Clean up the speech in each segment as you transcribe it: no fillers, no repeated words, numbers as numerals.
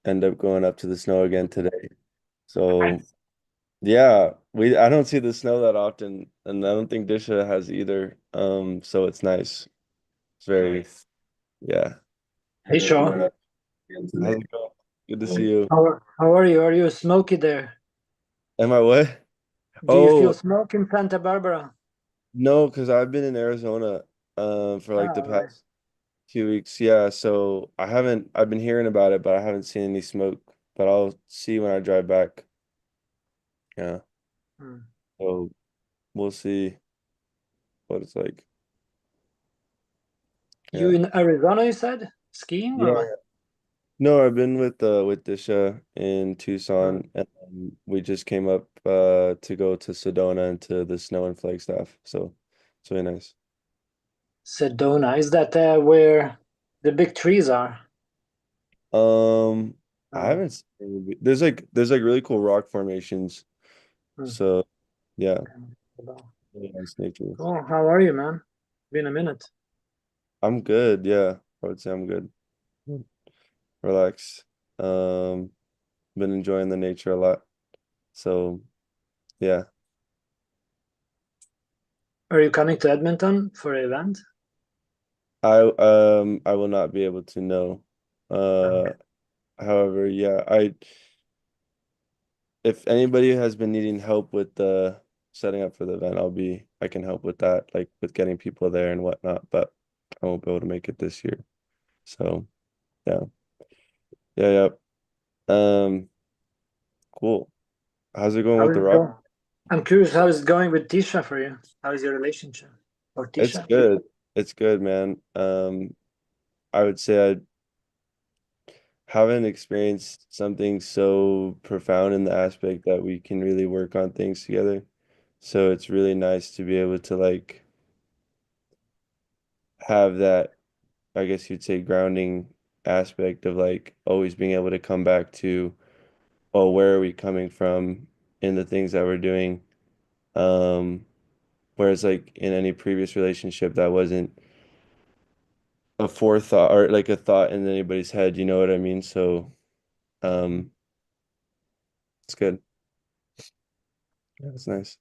end up going up to the snow again today. So Nice. yeah, we I don't see the snow that often, and I don't think Disha has either. So it's nice. It's very Nice. yeah. Hey, End up going Sean. up again today. How's it going? Good to see you. How are you? Are you smoky there? Am I what? Do you feel Oh smoke in Santa Barbara? no, because I've been in Arizona for like the Oh, right. past 2 weeks. Yeah, so I've been hearing about it, but I haven't seen any smoke. But I'll see when I drive back. Yeah. Hmm. So we'll see what it's like. You Yeah. in Arizona, you said? Skiing or Yeah. what? No, I've been with Disha in Uh, Tucson, and we just came up to go to Sedona and to the Snow and Flagstaff. So it's really nice. Sedona. Is that where the big trees are? Um, I Oh, haven't seen there's like really cool rock formations. hmm. So yeah, Okay. really nice nature. Cool. How are you, man? Been a minute. I'm good. Yeah, I would say I'm good. Relax. Um, been enjoying the nature a lot. So yeah, Are you coming to Edmonton for an event? I will not be able to know. Okay. However, yeah, I if anybody has been needing help with the setting up for the event, I can help with that, like with getting people there and whatnot, but I won't be able to make it this year. So yeah. Yeah, yeah. Cool. How's it going How with is the it rock? going? I'm curious, how is it going with Tisha for you? How is your relationship? Or It's Tisha? good. It's good, man. I would say I haven't experienced something so profound in the aspect that we can really work on things together. So it's really nice to be able to like have that, I guess you'd say, grounding aspect of like always being able to come back to, oh, where are we coming from in the things that we're doing? Um, Whereas like in any previous relationship that wasn't a forethought or like a thought in anybody's head, you know what I mean? So um it's good. Yeah, it's nice.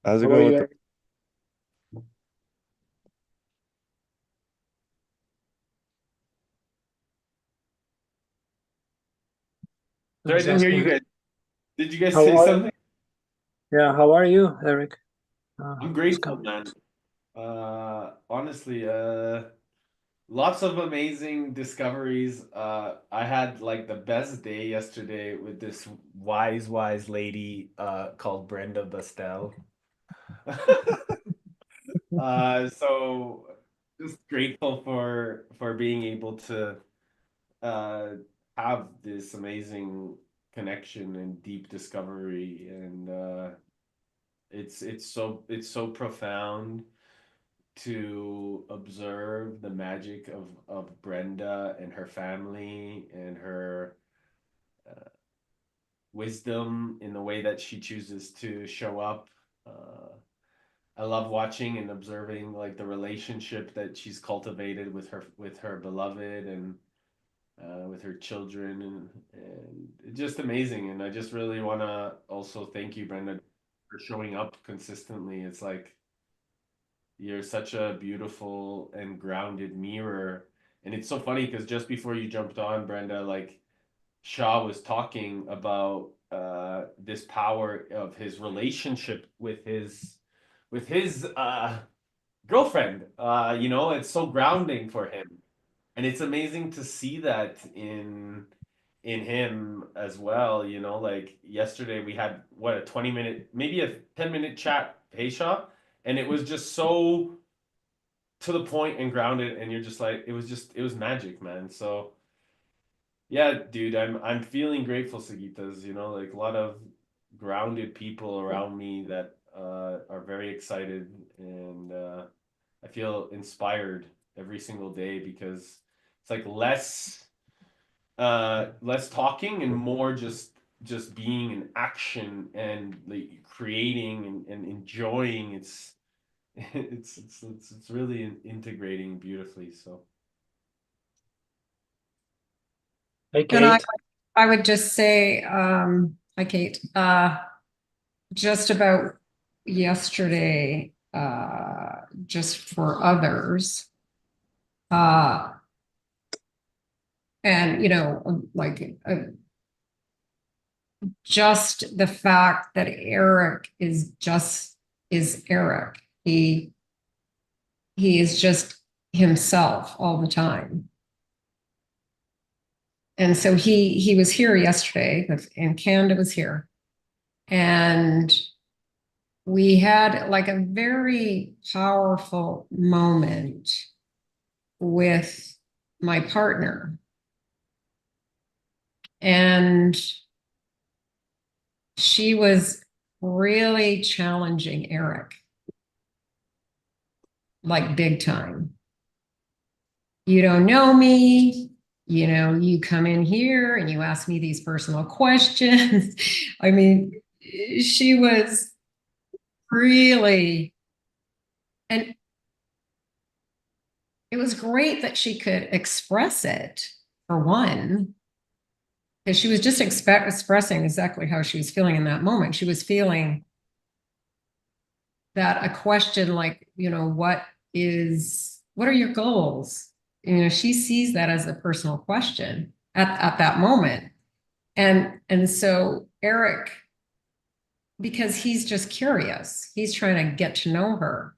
How's it How are going with the you? I Sorry, I was didn't hear you asking, guys. Did you guys how say are something? yeah, how are you, Eric? I'm Just grateful, come. man. Honestly, lots of amazing discoveries. I had like the best day yesterday with this wise lady called Brenda Bastel. So just grateful for being able to uh have this amazing connection and deep discovery and it's so profound to observe the magic of Brenda and her family and her wisdom in the way that she chooses to show up. Uh, I love watching and observing like the relationship that she's cultivated with her beloved and with her children and it's just amazing. And I just really want to also thank you, Brenda, for showing up consistently. It's like you're such a beautiful and grounded mirror. And it's so funny because just before you jumped on, Brenda, like Shaw was talking about this power of his relationship with his girlfriend. It's so grounding for him. And it's amazing to see that in him as well. Like yesterday we had what a 20-minute, maybe a 10-minute chat, hey Shaw, and it was just so to the point and grounded, and you're just like it was magic, man. So yeah, dude, I'm feeling grateful, Sagitas. Like a lot of grounded people around me that are very excited, and I feel inspired every single day because it's like less talking and more just being in action and like creating and enjoying. It's really integrating beautifully. So Hey, And Kate. I would just say, hi Kate, just about yesterday, just for others, uh, and just the fact that Eric is Eric. He is just himself all the time. And so he was here yesterday, and Canada was here. And we had like a very powerful moment with my partner. And she was really challenging Eric, like big time. You don't know me. You come in here and you ask me these personal questions. I mean, she was really, and it was great that she could express it for one, because she was just expressing exactly how she was feeling in that moment. She was feeling that a question like, what are your goals? She sees that as a personal question at that moment. And so Eric, because he's just curious, he's trying to get to know her.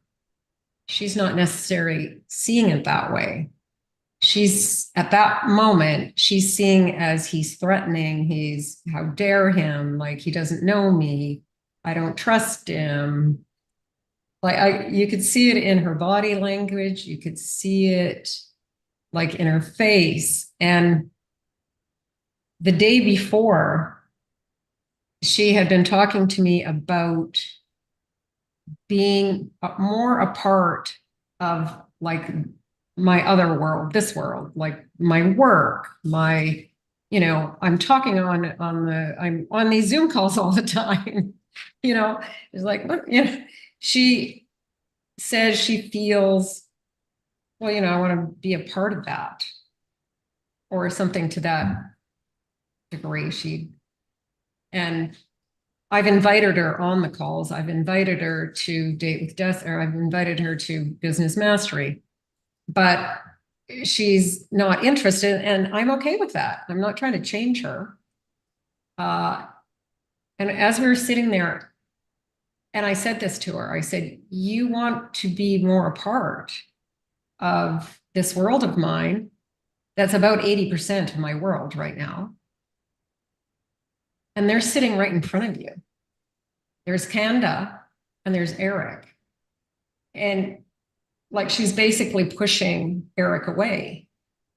She's not necessarily seeing it that way. She's at that moment, she's seeing as he's threatening, how dare him, like he doesn't know me, I don't trust him. Like you could see it in her body language, you could see it like in her face. And the day before, she had been talking to me about being more a part of like my other world, this world, like my work, I'm talking I'm on these Zoom calls all the time. It's like, she says she feels, well, I want to be a part of that or something to that degree. And I've invited her on the calls. I've invited her to Date with Death, or I've invited her to Business Mastery, but she's not interested, and I'm okay with that. I'm not trying to change her. And as we were sitting there, and I said this to her, I said, you want to be more a part of this world of mine. That's about 80% of my world right now. And they're sitting right in front of you. There's Kanda and there's Eric. And like she's basically pushing Eric away.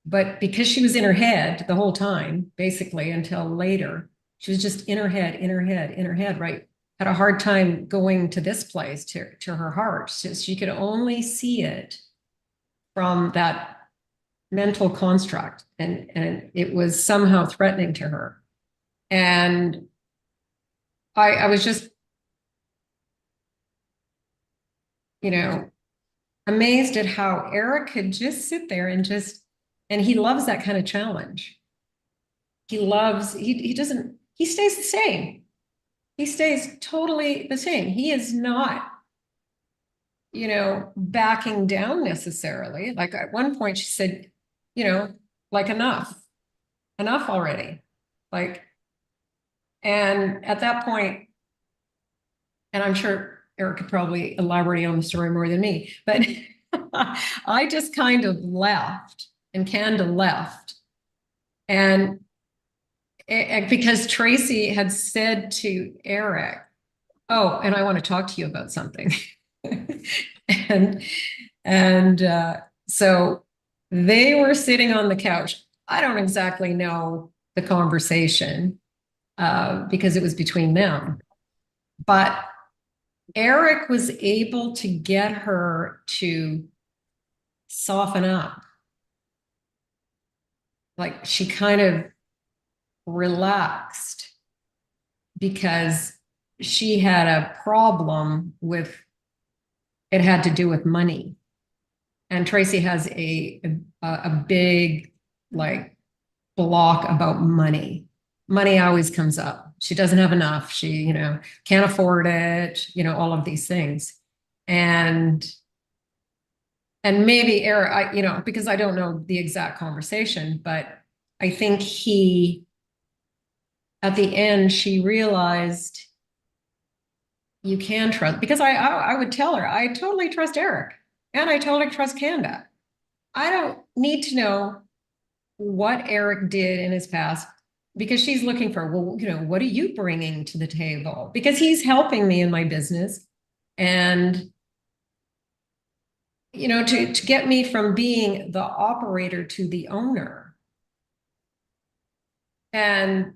But because she was in her head the whole time, basically until later, she was just in her head, right? Had a hard time going to this place, to her heart. So she could only see it from that mental construct. And it was somehow threatening to her. And I was just, amazed at how Eric could just sit there and he loves that kind of challenge. He doesn't, he stays the same. He stays totally the same. He is not, backing down necessarily. Like at one point she said, like enough already. Like, and at that point, and I'm sure Eric could probably elaborate on the story more than me, but I just kind of left, and Kanda left. And because Tracy had said to Eric, oh, and I want to talk to you about something. and so they were sitting on the couch. I don't exactly know the conversation because it was between them. But Eric was able to get her to soften up. Like she kind of relaxed because she had a problem with it had to do with money. And Tracy has a big like block about money. Money always comes up. She doesn't have enough. She, can't afford it, all of these things. And maybe Eric, because I don't know the exact conversation, but I think at the end, she realized you can trust, because I would tell her, I totally trust Eric and I totally trust Kanda. I don't need to know what Eric did in his past, because she's looking for, well, what are you bringing to the table? Because he's helping me in my business. And, to get me from being the operator to the owner. And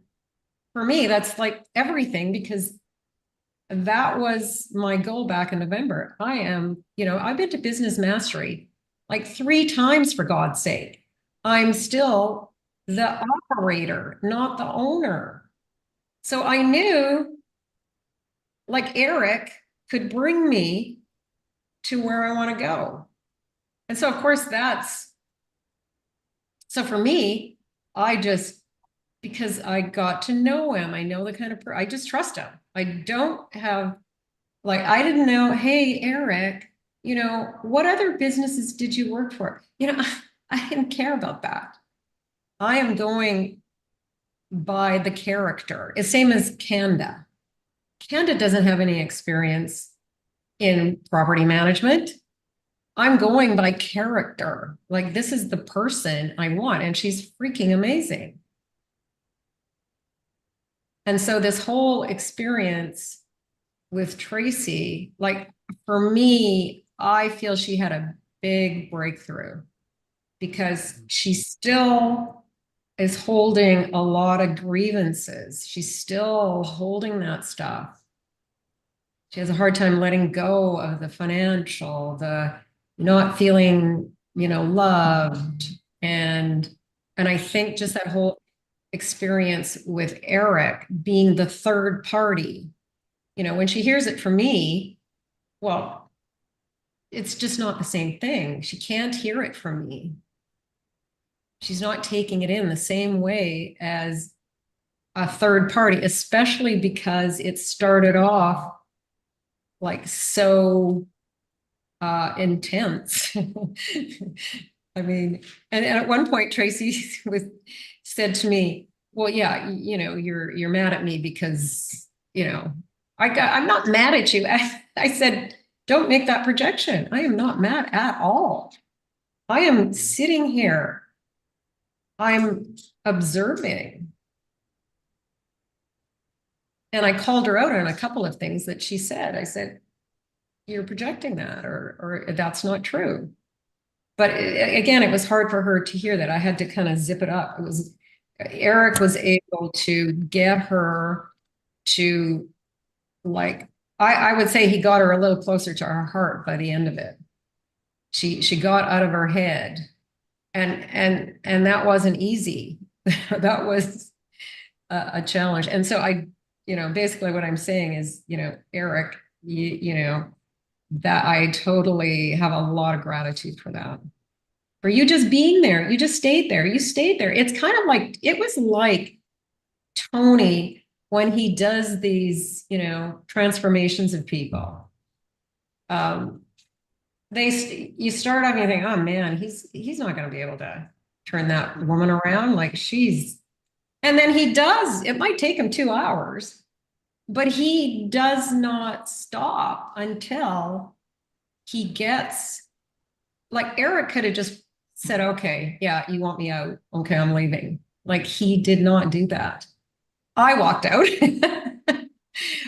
for me, that's like everything, because that was my goal back in November. I've been to business mastery like 3 times, for God's sake. I'm still the operator, not the owner. So I knew like Eric could bring me to where I want to go. And so, of course, so for me, because I got to know him, I know the kind of I just trust him. I don't have, I didn't know, hey, Eric, what other businesses did you work for? I didn't care about that. I am going by the character. It's same as Kanda. Kanda doesn't have any experience in property management. I'm going by character. Like, this is the person I want, and she's freaking amazing. And so this whole experience with Tracy, like, for me, I feel she had a big breakthrough, because she still is holding a lot of grievances. She's still holding that stuff. She has a hard time letting go of the financial, the not feeling, loved. And I think just that whole experience with Eric being the third party, when she hears it from me, well, it's just not the same thing. She can't hear it from me. She's not taking it in the same way as a third party, especially because it started off like so intense. I mean, and at one point Tracy said to me, well, yeah, you're mad at me because, I'm not mad at you. I said, don't make that projection. I am not mad at all. I am sitting here. I'm observing. And I called her out on a couple of things that she said. I said, you're projecting that, or that's not true. But again, it was hard for her to hear that. I had to kind of zip it up. Eric was able to get her to, like, I would say he got her a little closer to her heart by the end of it. She got out of her head, and that wasn't easy. That was a challenge. And so basically what I'm saying is, Eric, that I totally have a lot of gratitude for that. For you just being there. You just stayed there. You stayed there. It's kind of like, it was like Tony when he does these, transformations of people. You start off and you think, oh man, he's not going to be able to turn that woman around. Like, and then he does. It might take him 2 hours, but he does not stop until he gets, like, Eric could have just said, okay, yeah, you want me out. Okay, I'm leaving. Like, he did not do that. I walked out.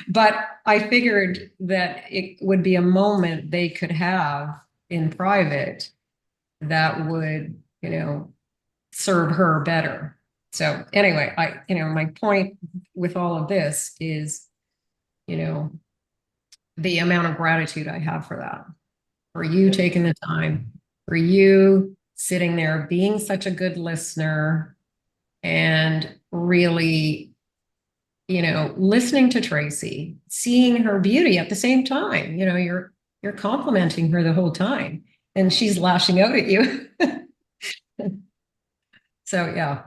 But I figured that it would be a moment they could have in private that would, serve her better. So anyway, my point with all of this is, the amount of gratitude I have for that, for you taking the time, for you sitting there, being such a good listener, and really, listening to Tracy, seeing her beauty at the same time. You're you're complimenting her the whole time, and she's lashing out at you. So yeah.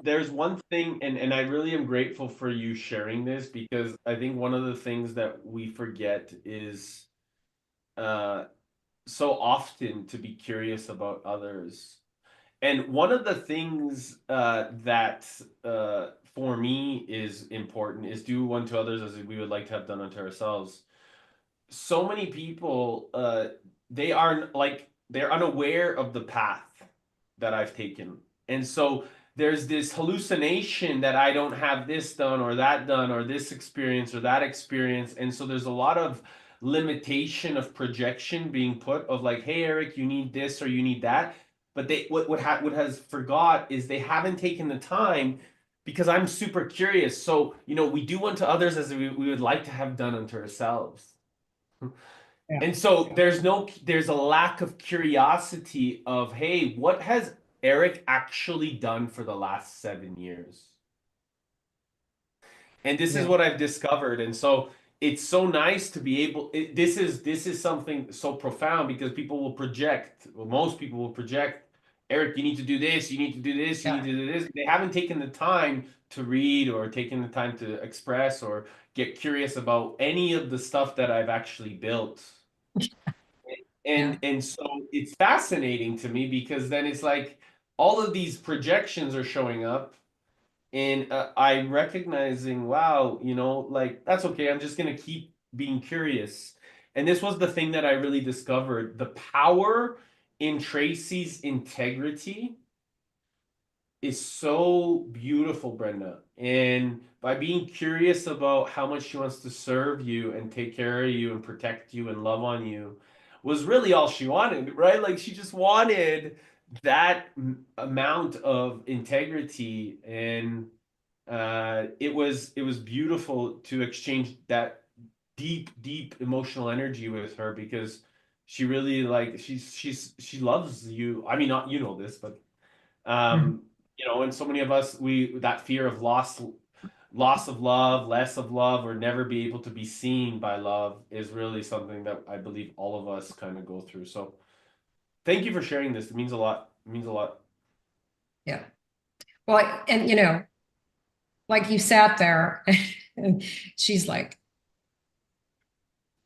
There's one thing, and I really am grateful for you sharing this, because I think one of the things that we forget is uh so often to be curious about others. And one of the things that for me is important is do unto others as we would like to have done unto ourselves. So many people they're unaware of the path that I've taken. And so there's this hallucination that I don't have this done or that done or this experience or that experience. And so there's a lot of limitation of projection being put of like, hey Eric, you need this or you need that. But they what has forgot is they haven't taken the time, because I'm super curious. So, we do unto others as we would like to have done unto ourselves. Yeah. And so there's a lack of curiosity of, hey, what has Eric actually done for the last 7 years? And this is Yeah. what I've discovered. And so it's so nice to be able, this is something so profound, because people will project, well, most people will project, Eric, you need to do this, you need to do this, you need to do this. They haven't taken the time to read or taken the time to express or get curious about any of the stuff that I've actually built. Yeah. And so it's fascinating to me, because then it's like all of these projections are showing up, and I'm recognizing, wow, like that's okay. I'm just gonna keep being curious. And this was the thing that I really discovered: the power in Tracy's integrity is so beautiful, Brenda. And by being curious about how much she wants to serve you and take care of you and protect you and love on you was really all she wanted, right? Like she just wanted that amount of integrity. And it was beautiful to exchange that deep emotional energy with her, because she really, like, she loves you. I mean, not, this, but Mhm. and so many of us, we that fear of loss of love, less of love, or never be able to be seen by love is really something that I believe all of us kind of go through. So thank you for sharing this. It means a lot. It means a lot. Yeah. Well, and like you sat there and she's like,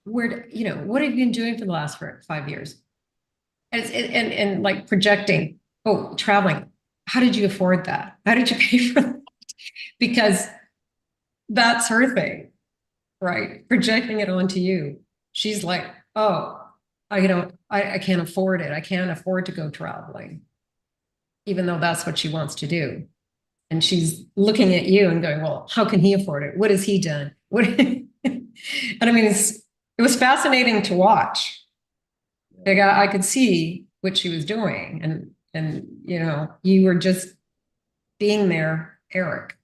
what have you been doing for the last 5 years? And and like projecting, oh, traveling. How did you afford that? How did you pay for that? Because that's her thing, right? Projecting it onto you. She's like, oh, I can't afford it. I can't afford to go traveling, even though that's what she wants to do. And she's looking at you and going, well, how can he afford it? What has he done? What? And I mean, it was fascinating to watch. Like I could see what she was doing, and you were just being there, Eric,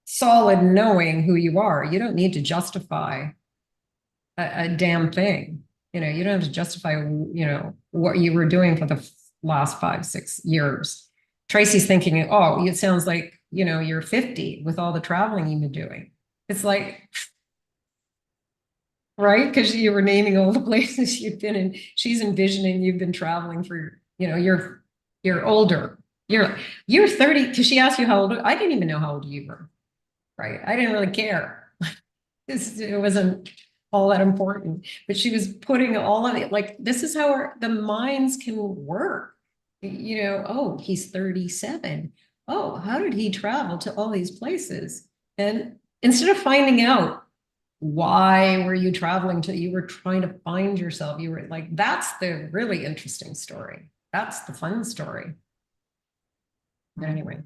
solid, knowing who you are. You don't need to justify a damn thing. You don't have to justify, what you were doing for the last 5, 6 years. Tracy's thinking, oh, it sounds like, you're 50 with all the traveling you've been doing. It's like, right? Because you were naming all the places you've been in. She's envisioning you've been traveling for, you're older. You're 30, because she asked you how old. I didn't even know how old you were, right? I didn't really care. It wasn't all that important, but she was putting all of it, like, this is how the minds can work. Oh, he's 37. Oh, how did he travel to all these places? And instead of finding out why were you traveling to, you were trying to find yourself. You were like, that's the really interesting story. That's the fun story. Anyway,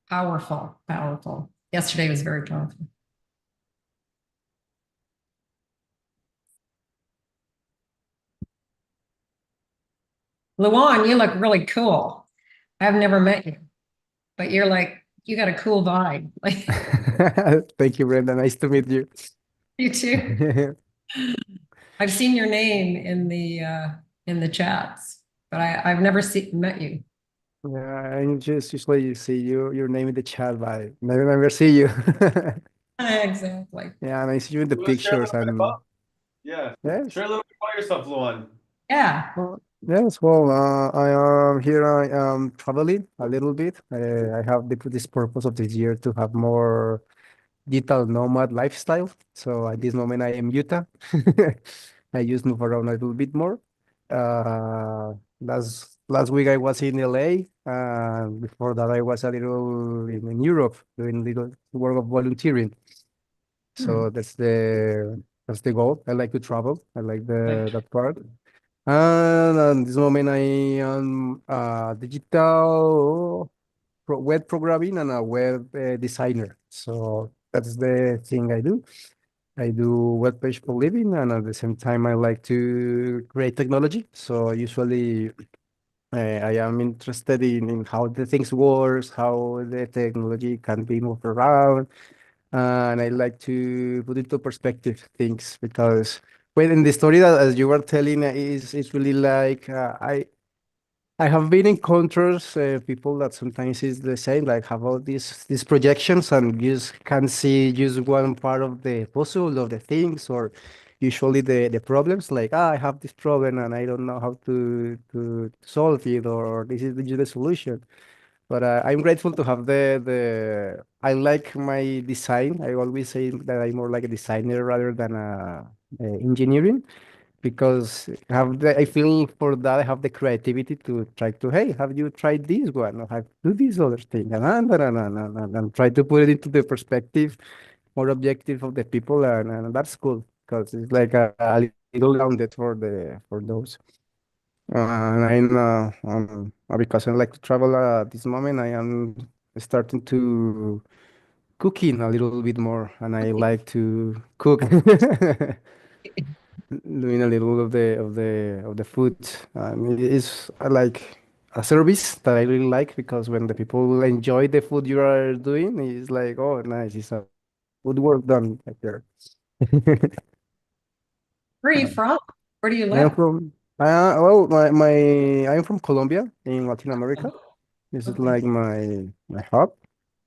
powerful. Yesterday was very powerful. Luan, you look really cool. I've never met you, but you got a cool vibe. Like Thank you, Brenda. Nice to meet you. you too. I've seen your name in the chats, but I've never met you. Yeah, I just usually see your name in the chat, but I never see you. Exactly. Yeah, and I see you in the You want to share a pictures, little bit about? and Yeah. Yes. Share a little bit about yourself, Luan. Yeah. Yes, well, I am here. I am traveling a little bit. I have this purpose of this year to have more digital nomad lifestyle. So at this moment, I am Utah. I just move around a little bit more. Last week I was in LA. Before that, I was a little in Europe doing little work of volunteering. Hmm. So that's the goal. I like to travel. I like Like, that part. And at this moment, I am a digital web programming and a web designer. So that's the thing I do. I do web page for living, and at the same time, I like to create technology. So usually, I am interested in how the things works, how the technology can be moved around, and I like to put into perspective things because when in the story that as you were telling is it's really like I have been encounters people that sometimes is the same, like have all these projections and you just can see just one part of the puzzle of the things, or usually the problems, like I have this problem and I don't know how to solve it, or this is the solution. But I'm grateful to have the. I like my design. I always say that I'm more like a designer rather than a engineering, because I feel for that I have the creativity to try to, hey, have you tried this one or have do this other thing, and try to put it into the perspective more objective of the people, and that's cool because it's like a little grounded for those. And because I like to travel at this moment, I am starting to cooking a little bit more, and I like to cook. Doing a little of the food. It is like a service that I really like, because when the people enjoy the food you are doing, it's like, oh, nice, it's a good work done right there. where are you Uh, from? Where do you I am live? from well, I'm from Colombia in Latin America. This is Okay. like my hub.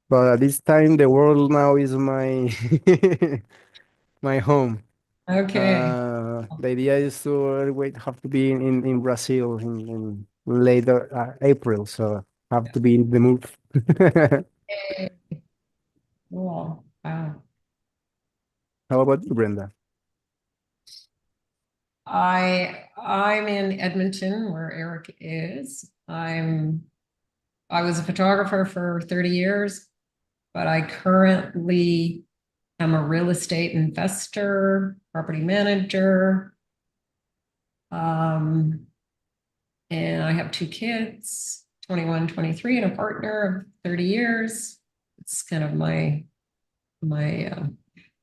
But at this time, the world now is my my home. Okay. The idea is to wait, have to be in Brazil in later April, so have to be in the mood. Cool. Wow. How about you, Brenda? I'm in Edmonton, where Eric is. I was a photographer for 30 years, but I currently am a real estate investor, property manager. Um, and I have two kids, 21, 23, and a partner of 30 years. It's kind of my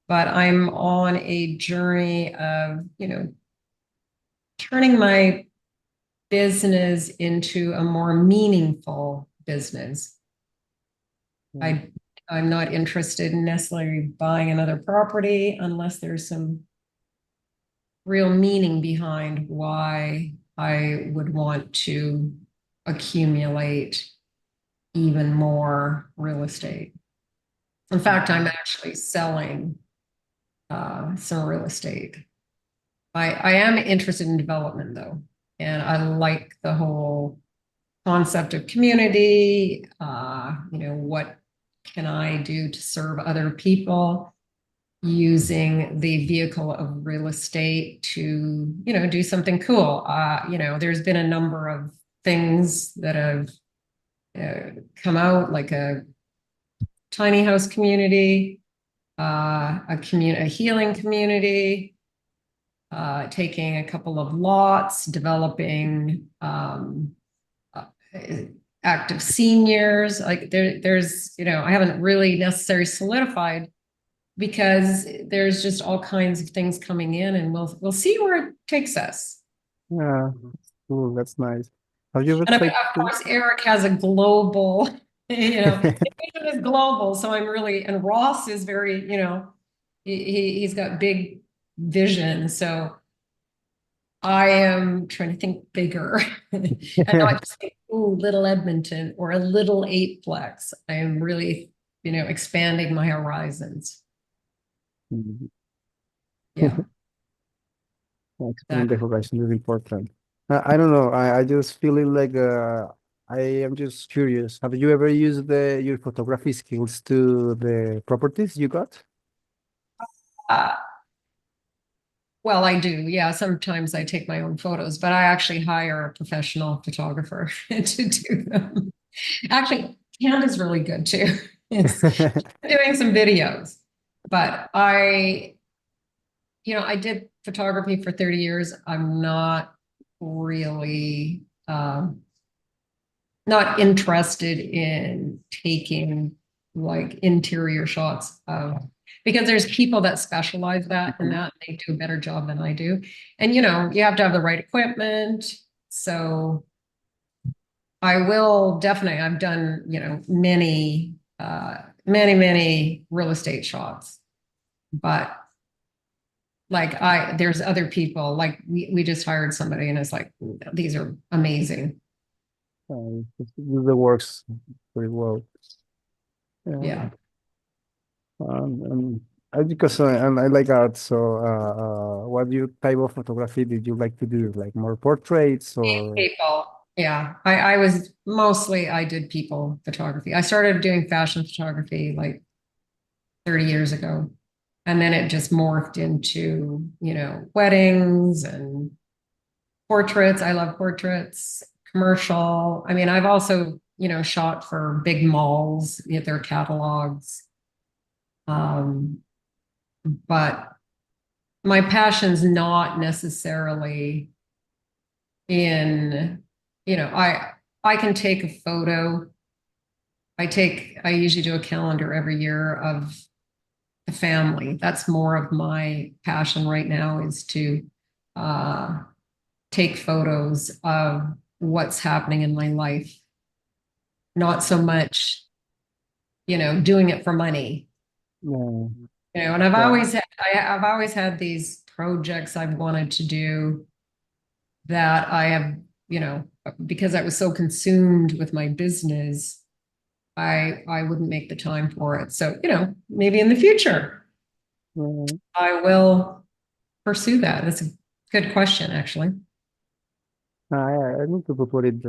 but I'm on a journey of, turning my business into a more meaningful business. I I'm not interested in necessarily buying another property unless there's some real meaning behind why I would want to accumulate even more real estate. In fact, I'm actually selling some real estate. I am interested in development though, and I like the whole concept of community. What can I do to serve other people using the vehicle of real estate to, do something cool. There's been a number of things that have come out, like a tiny house community, a healing community, taking a couple of lots, developing uh, active seniors. Like there's, I haven't really necessarily solidified, because there's just all kinds of things coming in, and we'll see where it takes us. Yeah, cool. That's nice. Have you ever And tried of to? course, Eric has a global, the vision is global. So I'm really, and Ross is very, he's got big vision. So I am trying to think bigger and not just think, ooh, little Edmonton or a little eightplex. I am really, expanding my horizons. Mhm. Yeah. Expanding the horizon is important. I don't know. I just feel it like I am just curious. Have you ever used your photography skills to the properties you got? Uh, well, I do. Yeah, sometimes I take my own photos, but I actually hire a professional photographer to do them. Actually, Canada's really good too. It's doing some videos, but I did photography for 30 years. I'm not really not interested in taking like interior shots of because there's people that specialize that in that they do a better job than I do. And you have to have the right equipment. So I will definitely, I've done, many real estate shots, but like there's other people, like we just hired somebody and it's like, these are amazing. The works pretty well. Yeah. Um, because and I like art, so what type of photography did you like to do? Like more portraits or? People. Yeah. I did people photography. I started doing fashion photography like 30 years ago. And then it just morphed into, weddings and portraits. I love portraits, commercial. I mean, I've also, shot for big malls, their catalogs. Um, but my passion's not necessarily in, I can take a photo. I usually do a calendar every year of the family. That's more of my passion right now is to uh, take photos of what's happening in my life. Not so much, doing it for money. Yeah, And I've yeah, always had, I've always had these projects I've wanted to do that I have, because I was so consumed with my business, I wouldn't make the time for it. So, maybe in the future yeah. I will pursue that. That's a good question, actually. I need to put it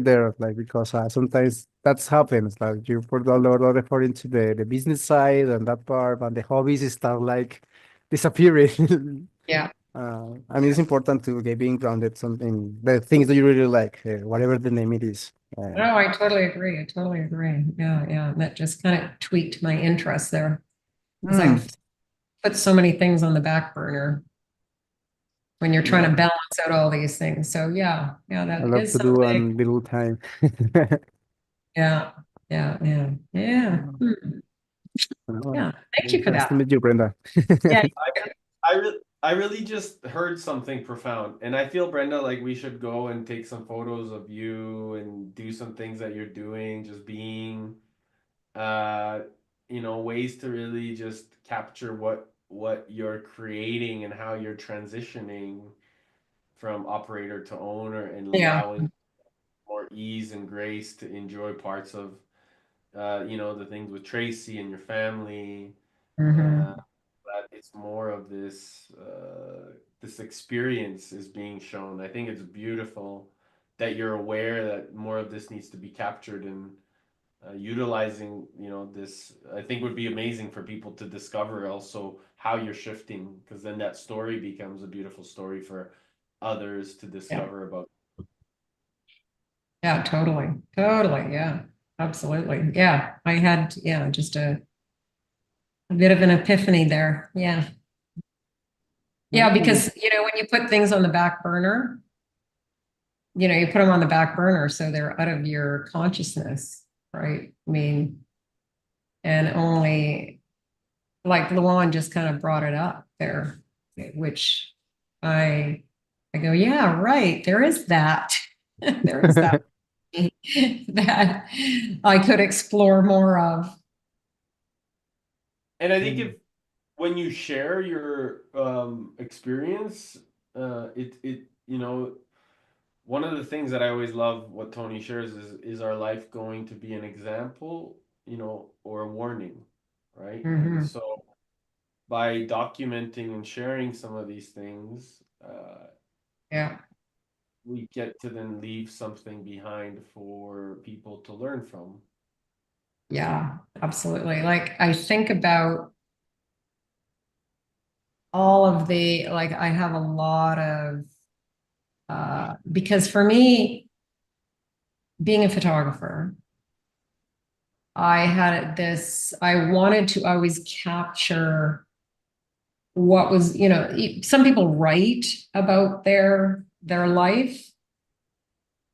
there, like because sometimes that's happens. Like you put a lot of effort into the business side and that part, and the hobbies start like disappearing. Yeah. I mean, it's important to get being grounded something the things that you really like, whatever the name it is. No, I totally agree. I totally agree. Yeah, yeah. And that just kind of tweaked my interest there because Hmm. I've put so many things on the back burner when you're trying Yeah. to balance out all these things. So yeah, yeah, I that love is to do something. on little time. Yeah, yeah, yeah, yeah. Well, Yeah. Thank you for nice to that. meet you, Brenda. Yeah. I really just heard something profound, and I feel Brenda, like we should go and take some photos of you and do some things that you're doing, just being, uh, ways to really just capture what you're creating and how you're transitioning from operator to owner and Yeah. allowing more ease and grace to enjoy parts of, the things with Tracy and your family. Uh, Hmm. that it's more of this experience is being shown. I think it's beautiful that you're aware that more of this needs to be captured and utilizing, this. I think would be amazing for people to discover also how you're shifting, because then that story becomes a beautiful story for others to Yeah. discover about. Yeah, totally. Totally. Yeah. Absolutely. Yeah. I had, just a bit of an epiphany there. Yeah. Yeah, Mm, because, when you put things on the back burner, you put them on the back burner so they're out of your consciousness, right? I mean, and only like Luan just kind of brought it up there, which I I go, yeah, right. There is that. There is that that I could explore more of. And I think mm, if when you share your experience, one of the things that I always love what Tony shares is our life going to be an example, or a warning, right? And Mhm. so by documenting and sharing some of these things, Yeah. we get to then leave something behind for people to learn from. Yeah, absolutely. Like I think about all of the, like I have a lot of, because for me, being a photographer, I had this, I wanted to always capture what was, some people write about their life.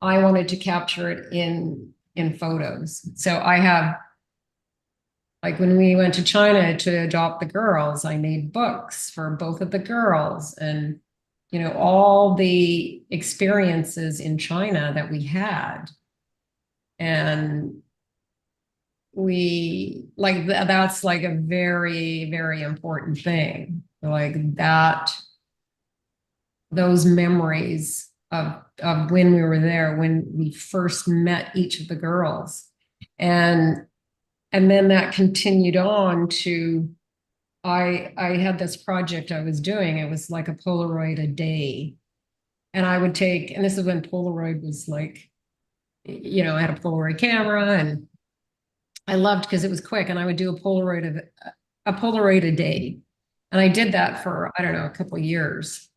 I wanted to capture it in photos. So I have, like when we went to China to adopt the girls, I made books for both of the girls, and all the experiences in China that we had. And we like that's like a very, very important thing. Like that, those memories of when we were there, when we first met each of the girls. And then that continued on to I had this project I was doing. It was like a Polaroid a day. And I would take, and this is when Polaroid was like, I had a Polaroid camera and I loved because it was quick, and I would do a Polaroid a day. And I did that for, I don't know, a couple of years,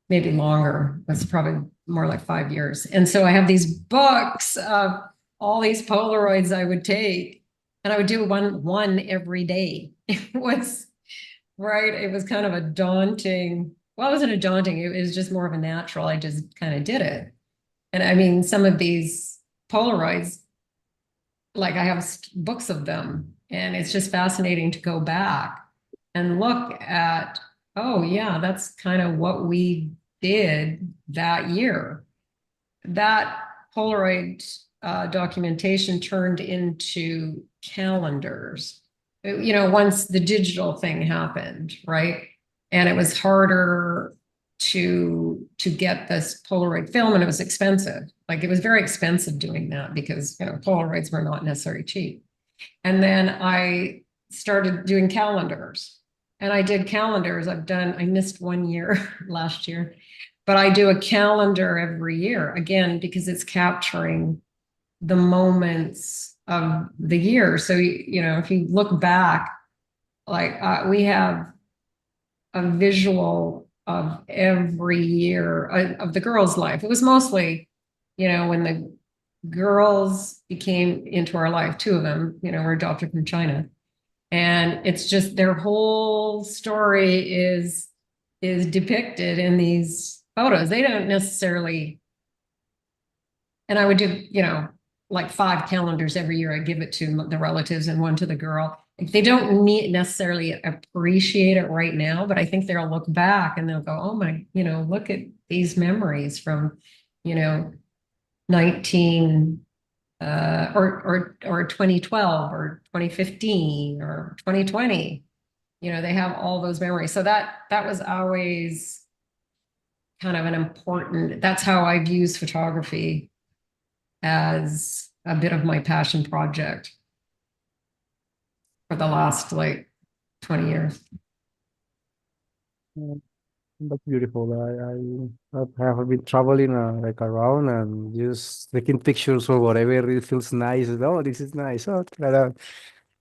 maybe longer. That's probably more like 5 years. And so I have these books of all these Polaroids I would take, and I would do one every day. It was right. It was kind of a daunting, well, it wasn't a daunting, it was just more of a natural. I just kind of did it. And I mean, some of these Polaroids, like I have books of them, and it's just fascinating to go back and look at, oh yeah, that's kind of what we did that year. That Polaroid documentation turned into calendars, once the digital thing happened, right? And it was harder to get this Polaroid film, and it was expensive. Like it was very expensive doing that because Polaroids were not necessarily cheap. And then I started doing calendars, and I did calendars. I missed 1 year last year, but I do a calendar every year, again, because it's capturing the moments of the year. So, if you look back, like we have a visual of every year of the girls' life. It was mostly, when the girls became into our life, two of them, were adopted from China. And it's just their whole story is depicted in these photos. They don't necessarily, and I would do, like 5 calendars every year. I give it to the relatives and one to the girl. They don't necessarily appreciate it right now, but I think they'll look back and they'll go, oh my, look at these memories from, 19 or 2012 or 2015 or 2020. They have all those memories. So that was always kind of an important, that's how I've used photography as a bit of my passion project for the last like 20 years. That's beautiful. I have been traveling like around and just taking pictures or whatever. It feels nice. Oh, this is nice. Oh,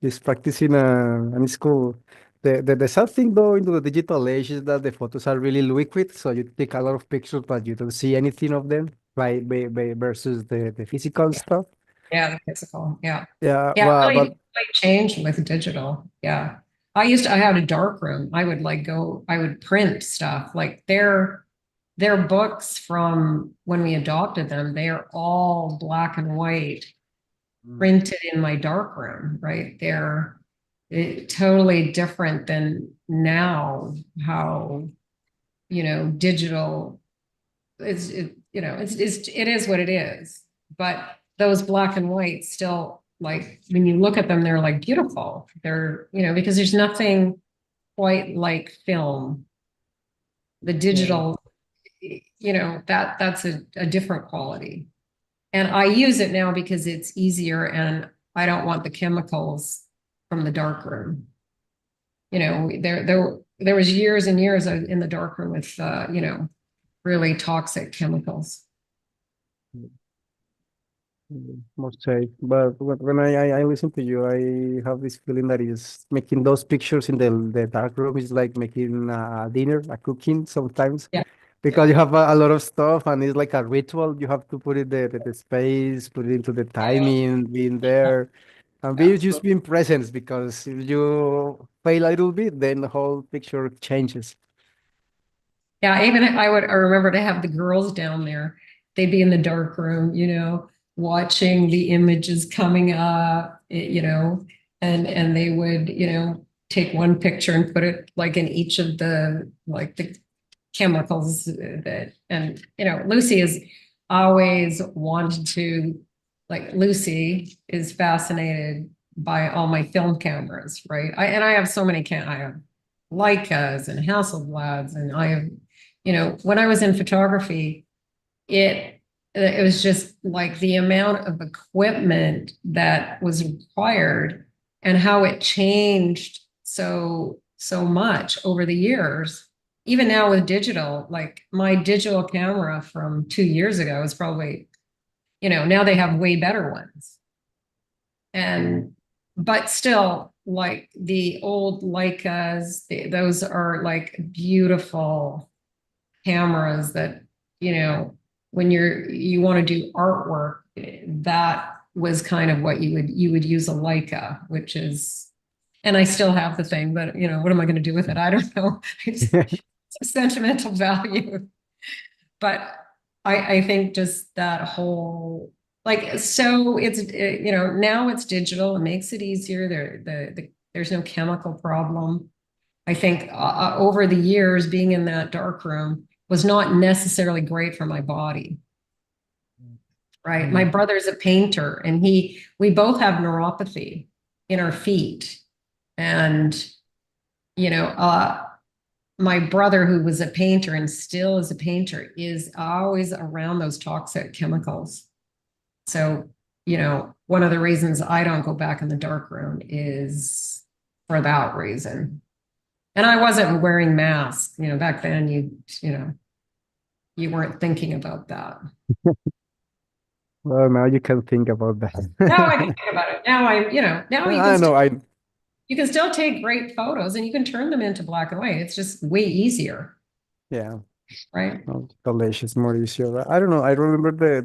just practicing and it's cool. The sad thing though into the digital age is that the photos are really liquid, so you take a lot of pictures, but you don't see anything of them versus the physical stuff. Yeah, the physical. Yeah. Yeah, Yeah, but really changed with digital. Yeah. I had a dark room. I would print stuff like their books from when we adopted them. They are all black and white, printed in my dark room, right? They're totally different than now how, digital it is what it is. But those black and white still, like when you look at them, they're like beautiful. They're, because there's nothing quite like film. The digital, that's a different quality. And I use it now because it's easier and I don't want the chemicals from the dark room. There was years and years in the dark room with, really toxic chemicals. More safe. But when I listen to you, I have this feeling that is making those pictures in the dark room is like making dinner, a cooking sometimes. Yeah. Because you have a lot of stuff and it's like a ritual. You have to put it the space, put it into the timing, being there, and be just being present because if you fail a little bit, then the whole picture changes. Yeah, even I remember to have the girls down there. They'd be in the dark room, watching the images coming up, and they would, take one picture and put it like in each of the chemicals that, and Lucy has always wanted to, like, Lucy is fascinated by all my film cameras, right? I have so many I have Leicas and Hasselblads, and I have, when I was in photography, it was just like the amount of equipment that was required and how it changed so much over the years. Even now with digital, like my digital camera from 2 years ago is probably, now they have way better ones. And but still, like the old Leicas, those are like beautiful cameras that, when you want to do artwork, that was kind of what you would use a Leica, which is, and I still have the thing, but what am I going to do with it? I don't know. It's a sentimental value. But I think just that whole, like, so it's, now it's digital. It makes it easier. There's no chemical problem. I think over the years, being in that dark room was not necessarily great for my body. Right. My brother's a painter, and we both have neuropathy in our feet. And, my brother, who was a painter and still is a painter, is always around those toxic chemicals. So, one of the reasons I don't go back in the dark room is for that reason. And I wasn't wearing masks, back then you weren't thinking about that. Well, now you can think about that. Now I can think about it. Now I know. you can still take great photos and you can turn them into black and white. It's just way easier. Yeah. Right. No, English is more easier. I don't know. I remember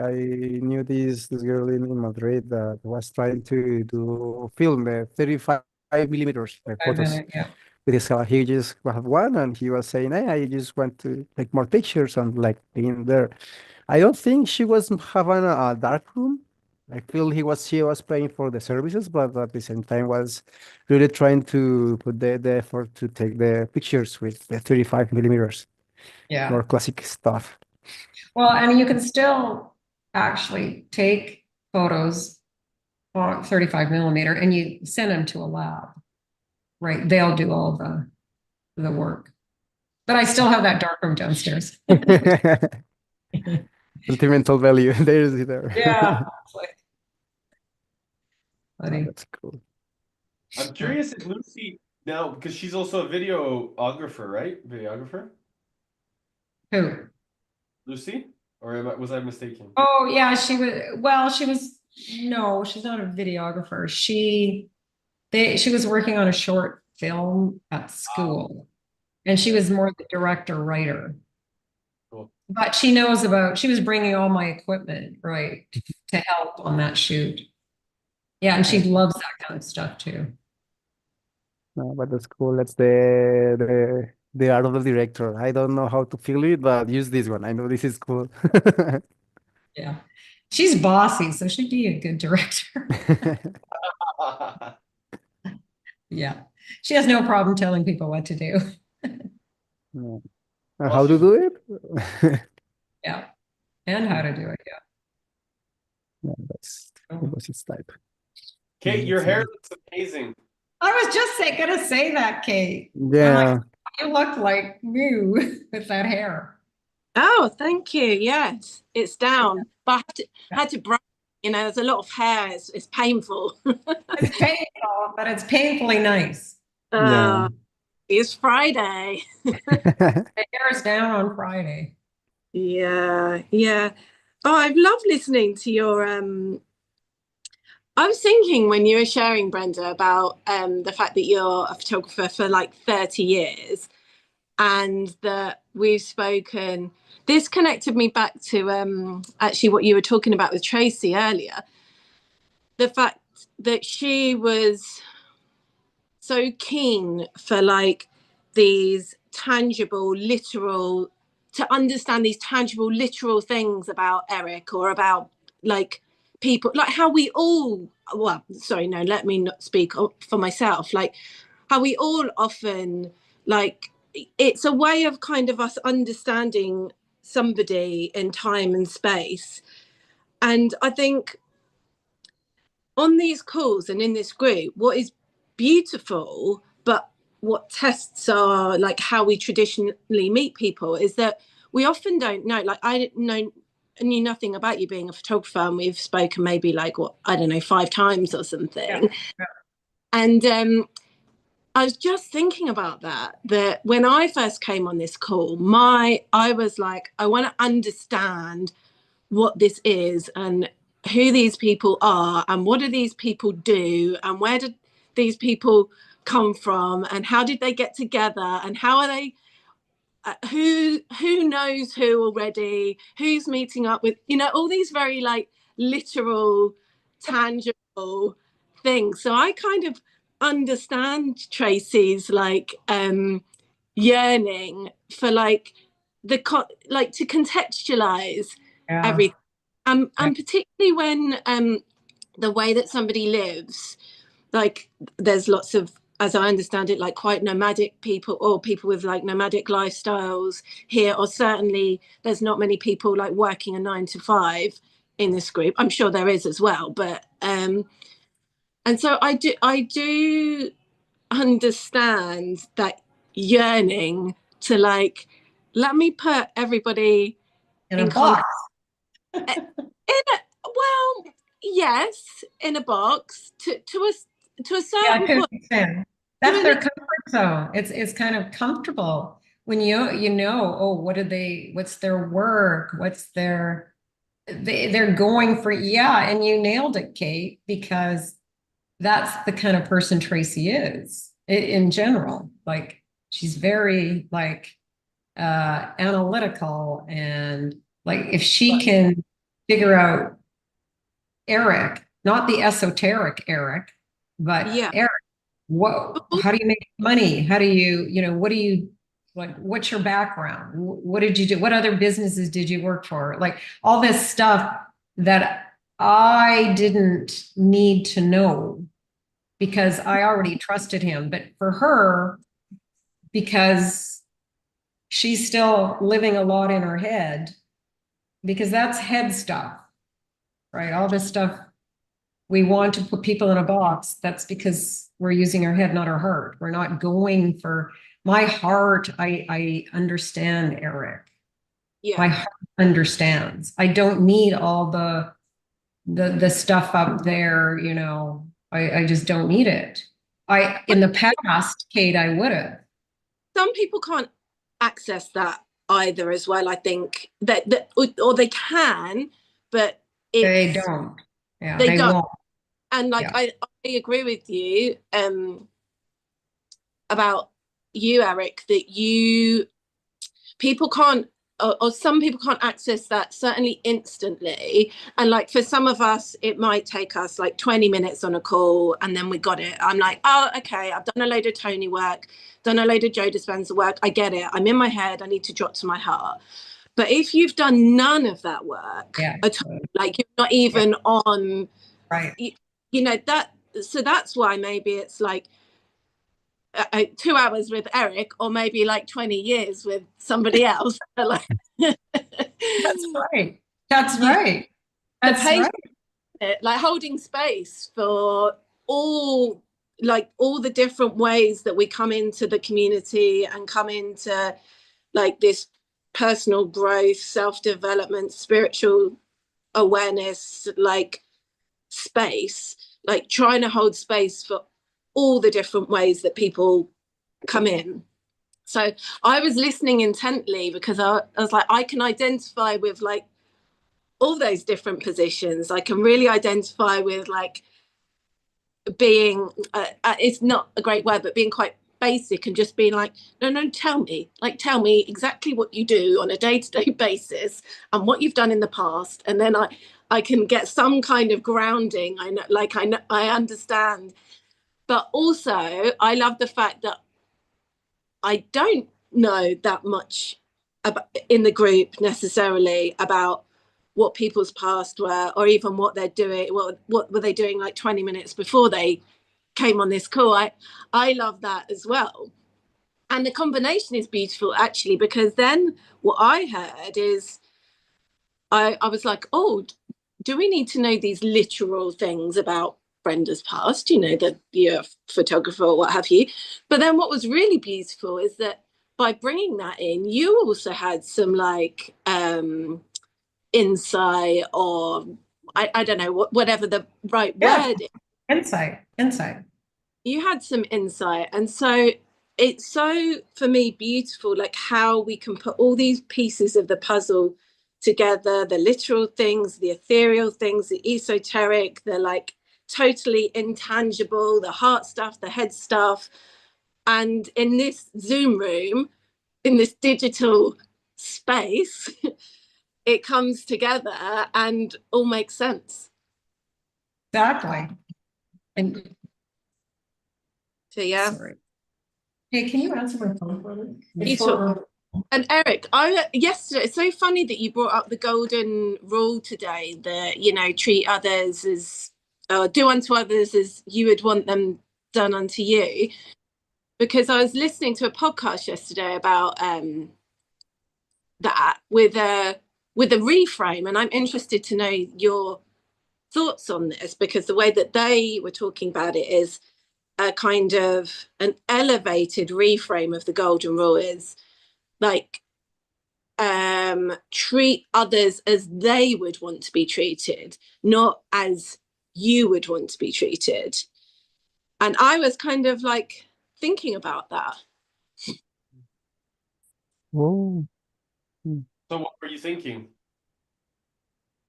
I knew this girl in Madrid that was trying to do film the 35 millimeters photos. Yeah. With his he just have one and he was saying, hey, I just want to take more pictures and like being there. I don't think she was having a dark room. I feel she was paying for the services, but at the same time was really trying to put the effort to take the pictures with the 35 millimeters. Yeah. More classic stuff. Well, and you can still actually take photos on 35 millimeter and you send them to a lab, right? They'll do all the work. But I still have that dark room downstairs. Sentimental value. There. Yeah. Oh, that's cool. I'm curious if Lucy now, because she's also a videographer, right? Videographer? Who? Lucy? Or was I mistaken? Oh, yeah, no, she's not a videographer. She was working on a short film at school, and she was more the director writer. Cool. But she was bringing all my equipment, right, to help on that shoot. Yeah, and she loves that kind of stuff too. No, but that's cool. That's the art of the director. I don't know how to feel it, but use this one. I know this is cool. Yeah. She's bossy, so she'd be a good director. Yeah. She has no problem telling people what to do. Yeah. How to do it? Yeah. And how to do it. Yeah. Yeah, that's its type. Kate, your hair looks amazing. I was just gonna say that, Kate. Yeah. You look like you with that hair. Oh, thank you. Yes, it's down, but I had to brush. There's a lot of hair. It's painful. It's painful, but it's painfully nice. Yeah. It's Friday. It airs down on Friday. Yeah, yeah. Oh, I've loved listening to your I was thinking when you were sharing, Brenda, about the fact that you're a photographer for like 30 years and that we've spoken. This connected me back to actually what you were talking about with Tracy earlier. The fact that she was so keen for like these tangible, literal, to understand these tangible, literal things about Eric or about like people, like how we all, well, sorry, no, let me not speak for myself, like how we all often, like, it's a way of kind of us understanding somebody in time and space. And I think on these calls and in this group, what is beautiful, but what tests are like how we traditionally meet people, is that we often don't know. Like I knew nothing about you being a photographer, and we've spoken maybe like what, I don't know, 5 times or something. Yeah. And I was just thinking about that when I first came on this call, I was like, I want to understand what this is and who these people are and what do these people do and where did these people come from and how did they get together and how are they who knows who already, who's meeting up with, all these very like literal, tangible things. So I kind of understand Tracy's like yearning for like like to contextualize everything, and particularly when the way that somebody lives, like there's lots of, as I understand it, like quite nomadic people or people with like nomadic lifestyles here, or certainly there's not many people like working a 9 to 5 in this group. I'm sure there is as well, but and so I do understand that yearning to like, let me put everybody In a box. in a, well, yes, in a box to a certain point. That's their comfort zone. It's kind of comfortable when you know, oh, what's their work, they're going for, yeah, and you nailed it, Kate, because that's the kind of person Tracy is in general. Like she's very like analytical, and like if she can figure out Eric, not the esoteric Eric, but Eric, how do you make money? How do what do you, like, what's your background? What did you do? What other businesses did you work for? Like all this stuff that I didn't need to know because I already trusted him. But for her, because she's still living a lot in her head, because that's head stuff, right? All this stuff, we want to put people in a box. That's because we're using our head, not our heart. We're not going for my heart. I understand Eric. Yeah. My heart understands. I don't need all the stuff up there, I just don't need it. In the past, Kate, I would have. Some people can't access that either as well. I think that or they can, but they don't. Yeah, they don't. Won't. And like, yeah. I agree with you about you, Eric, that people can't, or some people can't access that certainly instantly. And like for some of us, it might take us like 20 minutes on a call and then we got it. I'm like, oh, okay, I've done a load of Tony work, done a load of Joe Dispenza work. I get it. I'm in my head. I need to drop to my heart. But if you've done none of that work at all, like you're not even on, right? So that's why maybe it's like 2 hours with Eric, or maybe like 20 years with somebody else. Like, that's right. That's right. That's right. Like holding space for all the different ways that we come into the community and come into like this personal growth, self-development, spiritual awareness, like space, like trying to hold space for all the different ways that people come in. So I was listening intently because I was like, I can identify with like all those different positions. I can really identify with like being, it's not a great word, but being quite basic and just being like, no, tell me exactly what you do on a day-to-day basis and what you've done in the past. And then I can get some kind of grounding. I understand. But also I love the fact that I don't know that much about, in the group necessarily, about what people's past were, or even what they're doing. What were they doing like 20 minutes before they came on this call? I love that as well. And the combination is beautiful actually, because then what I heard is I was like, oh, do we need to know these literal things about Brenda's past, you know, that you're a photographer or what have you? But then what was really beautiful is that by bringing that in, you also had some like insight, or I don't know, whatever the right word is. Insight. You had some insight. And so it's so, for me, beautiful, like how we can put all these pieces of the puzzle together, the literal things, the ethereal things, the esoteric, the like totally intangible, the heart stuff, the head stuff. And in this Zoom room, in this digital space, it comes together and all makes sense. Exactly. And So yeah. sorry. Hey, can you answer my phone for me? You talk. And Eric, yesterday, it's so funny that you brought up the golden rule today, that, you know, treat others as, do unto others as you would want them done unto you. Because I was listening to a podcast yesterday about that with a reframe, and I'm interested to know your thoughts on this, because the way that they were talking about it is a kind of an elevated reframe of the golden rule is like, treat others as they would want to be treated, not as you would want to be treated. And I was kind of like thinking about that. Oh. So what were you thinking?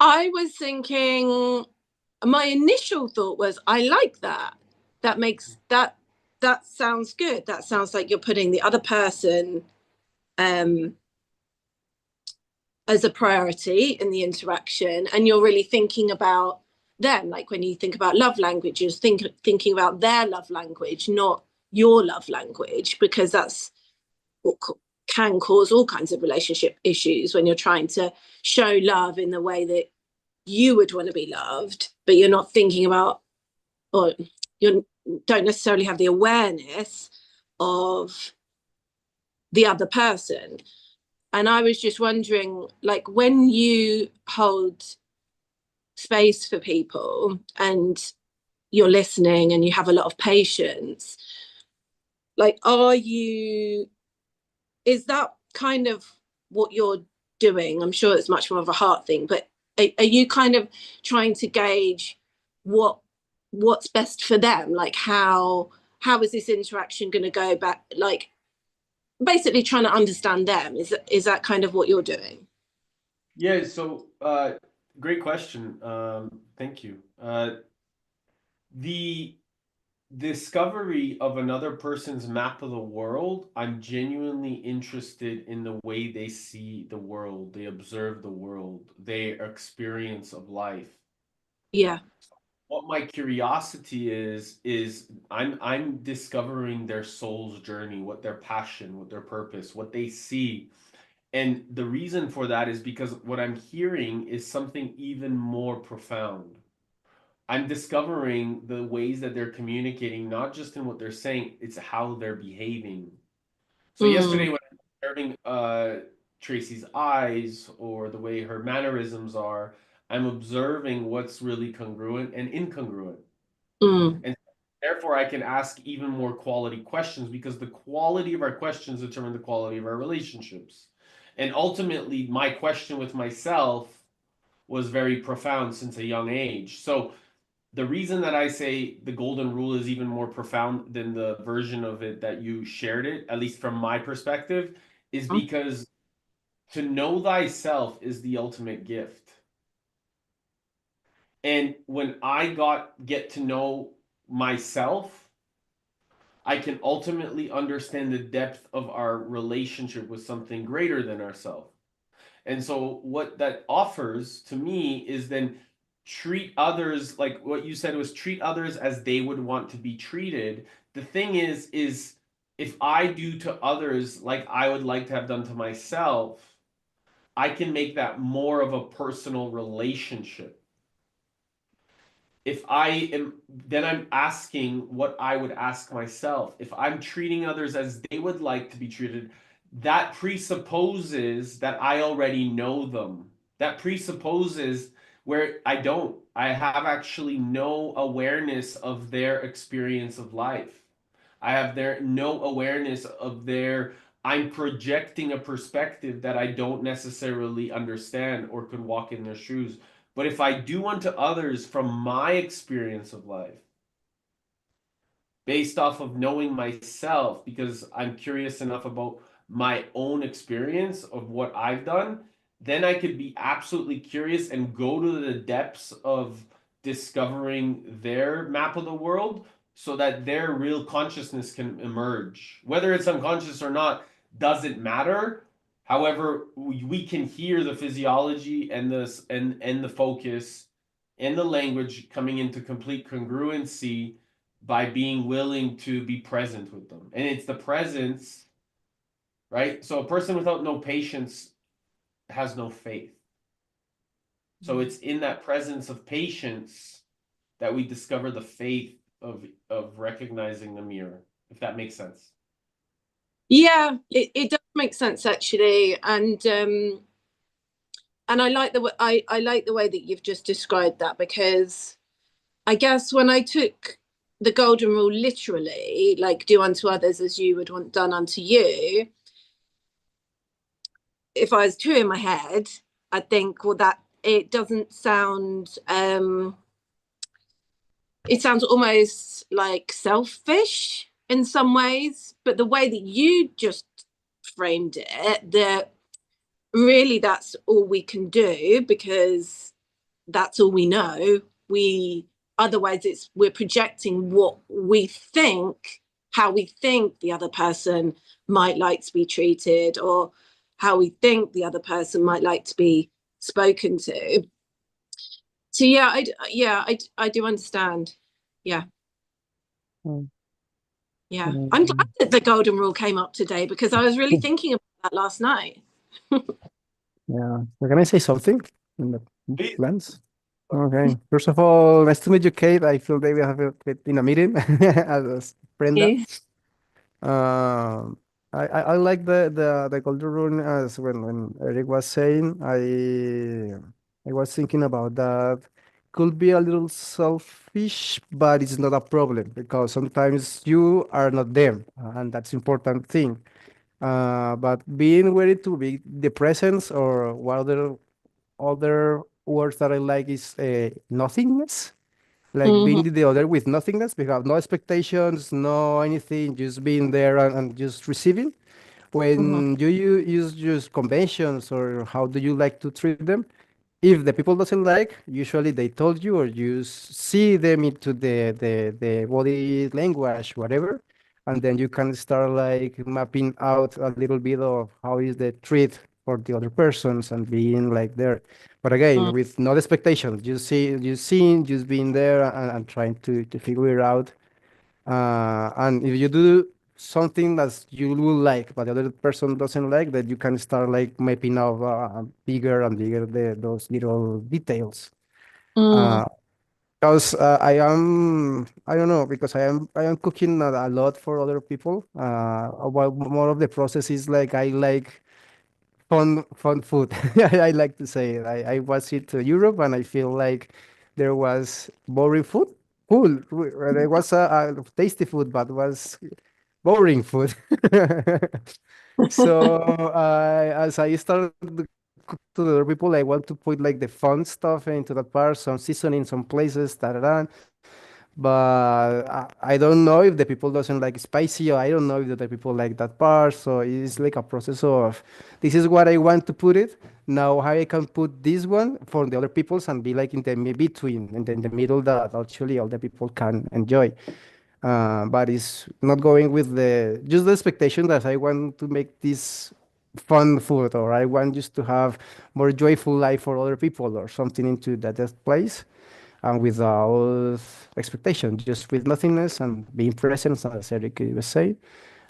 I was thinking, my initial thought was, I like that. That makes that sounds good. That sounds like you're putting the other person as a priority in the interaction, and you're really thinking about them. Like when you think about love languages, thinking about their love language, not your love language, because that's what can cause all kinds of relationship issues when you're trying to show love in the way that you would want to be loved, but you're not thinking about, or you don't necessarily have the awareness of the other person. And I was just wondering, like, when you hold space for people and you're listening and you have a lot of patience, like, is that kind of what you're doing? I'm sure it's much more of a heart thing, but are you kind of trying to gauge what's best for them? Like, how is this interaction going to go back? Like, basically trying to understand them. Is that kind of what you're doing? Yeah, so great question. Thank you. The discovery of another person's map of the world, I'm genuinely interested in the way they see the world, they observe the world, their experience of life. Yeah. What my curiosity is I'm discovering their soul's journey, what their passion, what their purpose, what they see. And the reason for that is because what I'm hearing is something even more profound. I'm discovering the ways that they're communicating, not just in what they're saying, it's how they're behaving. So yesterday when I was observing Tracy's eyes or the way her mannerisms are, I'm observing what's really congruent and incongruent. And therefore I can ask even more quality questions, because the quality of our questions determine the quality of our relationships. And ultimately, my question with myself was very profound since a young age. So the reason that I say the golden rule is even more profound than the version of it that you shared it, at least from my perspective, is because to know thyself is the ultimate gift. And when I get to know myself, I can ultimately understand the depth of our relationship with something greater than ourselves. And so what that offers to me is then treat others like what you said was treat others as they would want to be treated. The thing is if I do to others like I would like to have done to myself, I can make that more of a personal relationship. If I am, then I'm asking what I would ask myself. If I'm treating others as they would like to be treated, that presupposes that I already know them. That presupposes where I don't. I have actually no awareness of their experience of life. I have no awareness of their, I'm projecting a perspective that I don't necessarily understand or could walk in their shoes. But if I do unto others from my experience of life, based off of knowing myself, because I'm curious enough about my own experience of what I've done, then I could be absolutely curious and go to the depths of discovering their map of the world so that their real consciousness can emerge. Whether it's unconscious or not doesn't matter. However, we can hear the physiology and the focus and the language coming into complete congruency by being willing to be present with them. And it's the presence, right? So a person without no patience has no faith. So it's in that presence of patience that we discover the faith of recognizing the mirror, if that makes sense. Yeah, it does make sense actually, and I like I like the way that you've just described that, because I guess when I took the golden rule literally, like do unto others as you would want done unto you, if I was too in my head, I'd think, well, that it doesn't sound it sounds almost like selfish in some ways, but the way that you just framed it, that really that's all we can do, because that's all we know. We otherwise it's we're projecting what we think, how we think the other person might like to be treated, or how we think the other person might like to be spoken to. So I do understand. Yeah. Mm. Yeah, I'm glad that the golden rule came up today, because I was really thinking about that last night. Yeah. So can I say something in the plans? Okay. First of all, nice to meet you, Kate. I feel that we have been a meeting as Brenda. Yeah. Um, I like the golden rule as when Eric was saying. I was thinking about that. Could be a little selfish, but it's not a problem because sometimes you are not them, and that's important thing. But being ready to be the presence, or what other words that I like is nothingness, like being Mm-hmm. the other with nothingness. We have no expectations, no anything, just being there and just receiving. Mm-hmm. When you use just conventions, or how do you like to treat them, if the people doesn't like, usually they told you, or you see them into the body language, whatever, and then you can start like mapping out a little bit of how is the treat for the other persons and being like there. But again, with no expectations, you seeing, just being there and trying to figure it out. And if you do something that you will like, but the other person doesn't like, that you can start like mapping out bigger and bigger those little details. Mm. Uh, because I don't know, because I am cooking a lot for other people. While more of the process is like I like fun food. I like to say it. I was here to Europe and I feel like there was boring food. Cool. There was a tasty food, but was boring food. So as I started to the other people, I want to put like the fun stuff into that part, some seasoning, some places, da da da. But I don't know if the people doesn't like spicy, or I don't know if the people like that part. So it's like a process of this is what I want to put it. Now how I can put this one for the other people's and be like in the between and in the middle that actually all the people can enjoy. But it's not going with the just the expectation that I want to make this fun food, or I want just to have more joyful life for other people or something into that place, and without expectation, just with nothingness and being present, as Eric was saying.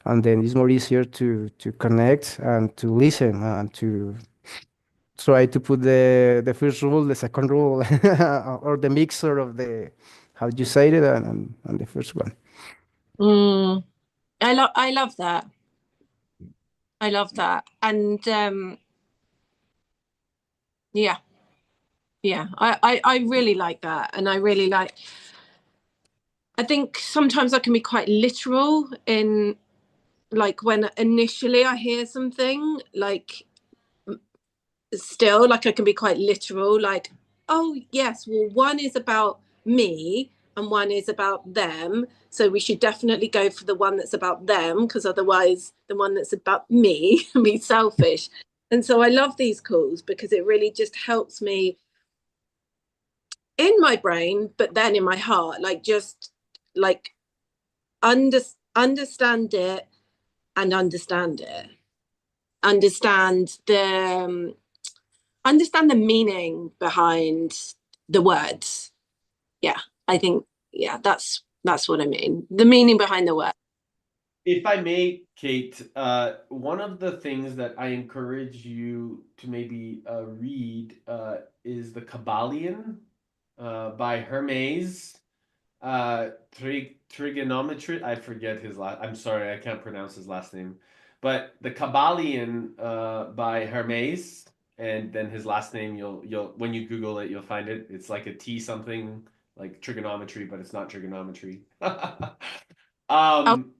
And then it's more easier to connect and to listen and to try to put the first rule, the second rule, or the mixer of the how you say it, and the first one. I love that. I love that. And yeah, I really like that. And I really like, I think sometimes I can be quite literal in like when initially I hear something, like still like I can be quite literal, like, oh yes, well, one is about me and one is about them, so we should definitely go for the one that's about them, because otherwise the one that's about me can be selfish. And so I love these calls because it really just helps me in my brain, but then in my heart, like just like understand it and understand it, understand the understand the meaning behind the words. Yeah, I think, yeah, that's what I mean. The meaning behind the word. If I may, Kate, one of the things that I encourage you to maybe read is The Kabbalion by Hermes. Trigonometry. I forget his last. I'm sorry, I can't pronounce his last name. But The Kabbalion by Hermes, and then his last name. You'll when you Google it, you'll find it. It's like a T something like trigonometry, but it's not trigonometry. Oh, um,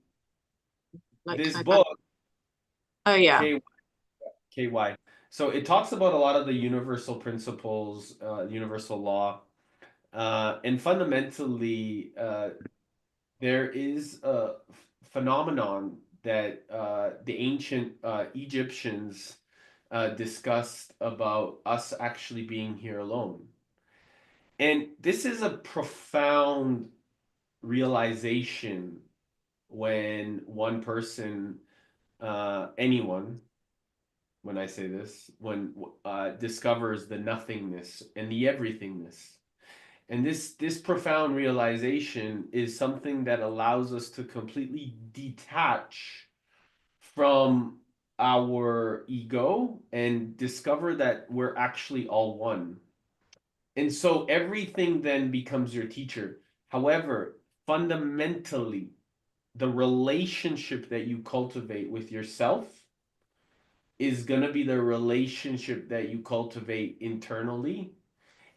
like this book, oh yeah. KY. So it talks about a lot of the universal principles, universal law, and fundamentally, there is a phenomenon that the ancient Egyptians discussed about us actually being here alone. And this is a profound realization when one person, anyone, when I say this, when discovers the nothingness and the everythingness. And this profound realization is something that allows us to completely detach from our ego and discover that we're actually all one. And so everything then becomes your teacher. However, fundamentally, the relationship that you cultivate with yourself is going to be the relationship that you cultivate internally.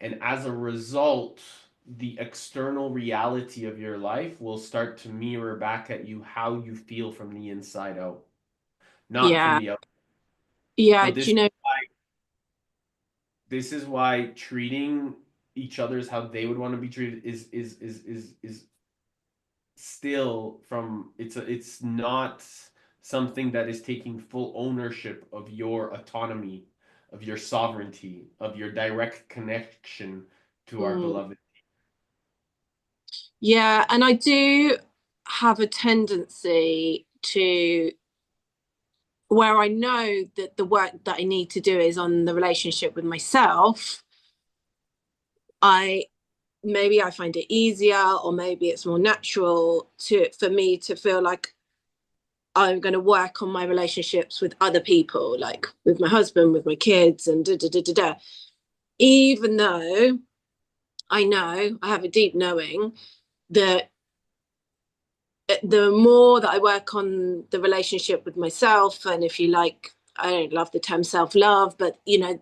And as a result, the external reality of your life will start to mirror back at you how you feel from the inside out, not from Yeah, the outside. yeah. So Do you know? this is why treating each other's how they would want to be treated is still from it's not something that is taking full ownership of your autonomy, of your sovereignty, of your direct connection to our beloved. Yeah, and I do have a tendency to where I know that the work that I need to do is on the relationship with myself. I maybe I find it easier, or maybe it's more natural for me to feel like I'm going to work on my relationships with other people, like with my husband, with my kids, and da da da da da. Even though I know, I have a deep knowing that the more that I work on the relationship with myself, and if you like, I don't love the term self-love, but you know,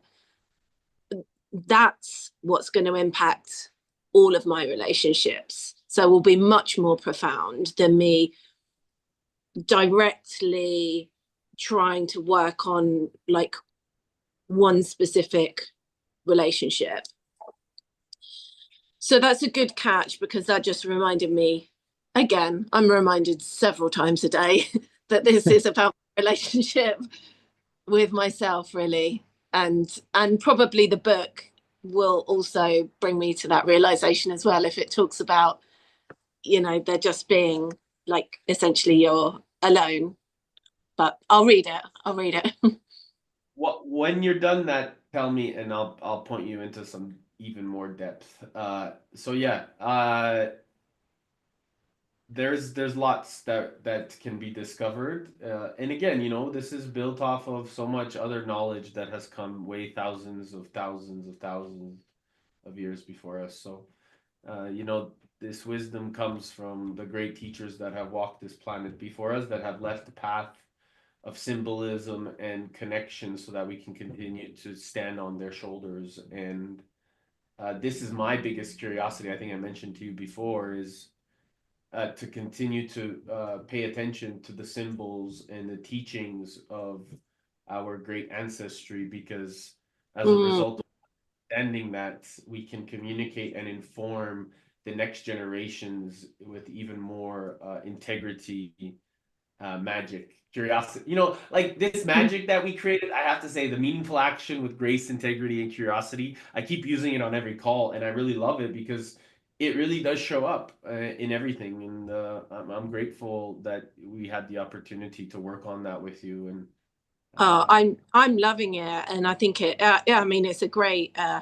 that's what's going to impact all of my relationships. So will be much more profound than me directly trying to work on like one specific relationship. So that's a good catch, because that just reminded me, again, I'm reminded several times a day that this is about relationship with myself, really. And probably the book will also bring me to that realization as well, if it talks about, you know, they're just being like, essentially you're alone. But I'll read it. When you're done that, tell me, and I'll point you into some even more depth. So yeah, there's lots that can be discovered, and again, you know, this is built off of so much other knowledge that has come way thousands of years before us. So, you know, this wisdom comes from the great teachers that have walked this planet before us, that have left a path of symbolism and connection so that we can continue to stand on their shoulders. And this is my biggest curiosity. I think I mentioned to you before, is to continue to pay attention to the symbols and the teachings of our great ancestry, because as a result of understanding that, we can communicate and inform the next generations with even more integrity, magic, curiosity. You know, like this magic that we created, I have to say, the meaningful action with grace, integrity, and curiosity, I keep using it on every call, and I really love it because it really does show up in everything. And I'm grateful that we had the opportunity to work on that with you. And I'm loving it, and I think it. Yeah, I mean, it's a great. I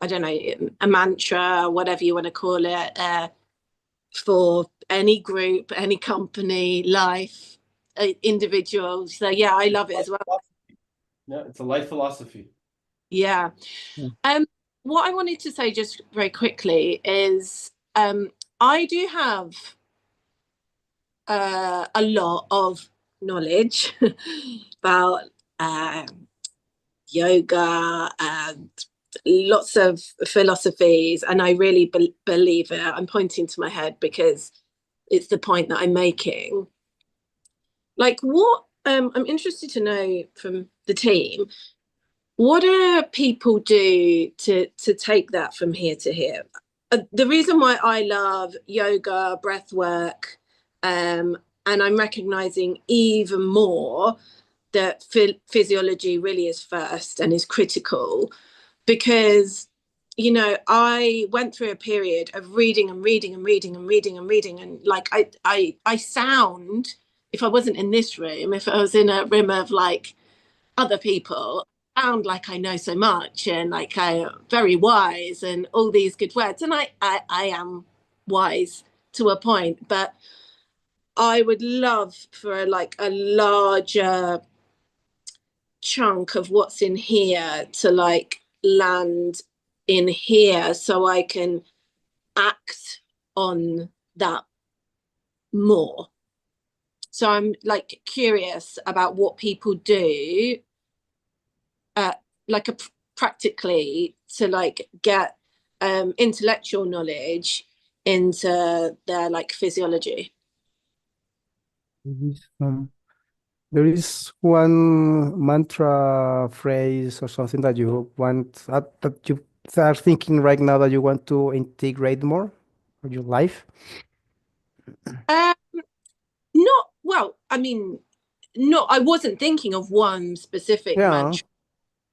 don't know, a mantra, whatever you want to call it, for any group, any company, life, individual. So yeah, I love it as well. yeah, it's a life philosophy. Yeah. What I wanted to say just very quickly is, I do have a lot of knowledge about yoga and lots of philosophies, and I really believe it. I'm pointing to my head because it's the point that I'm making. Like, what I'm interested to know from the team, what do people do to take that from here to here? The reason why I love yoga, breath work, and I'm recognizing even more that physiology really is first and is critical, because, you know, I went through a period of reading and reading and reading and reading and reading, and like I sound, if I wasn't in this room, if I was in a room of like other people, sound like I know so much, and like I'm very wise and all these good words, and I am wise to a point, but I would love for like a larger chunk of what's in here to like land in here, so I can act on that more. So I'm like curious about what people do, like practically, to like get intellectual knowledge into their like physiology. There is one mantra phrase or something that you want that you are thinking right now that you want to integrate more in your life. Um, Not well. I mean, not. I wasn't thinking of one specific Yeah. mantra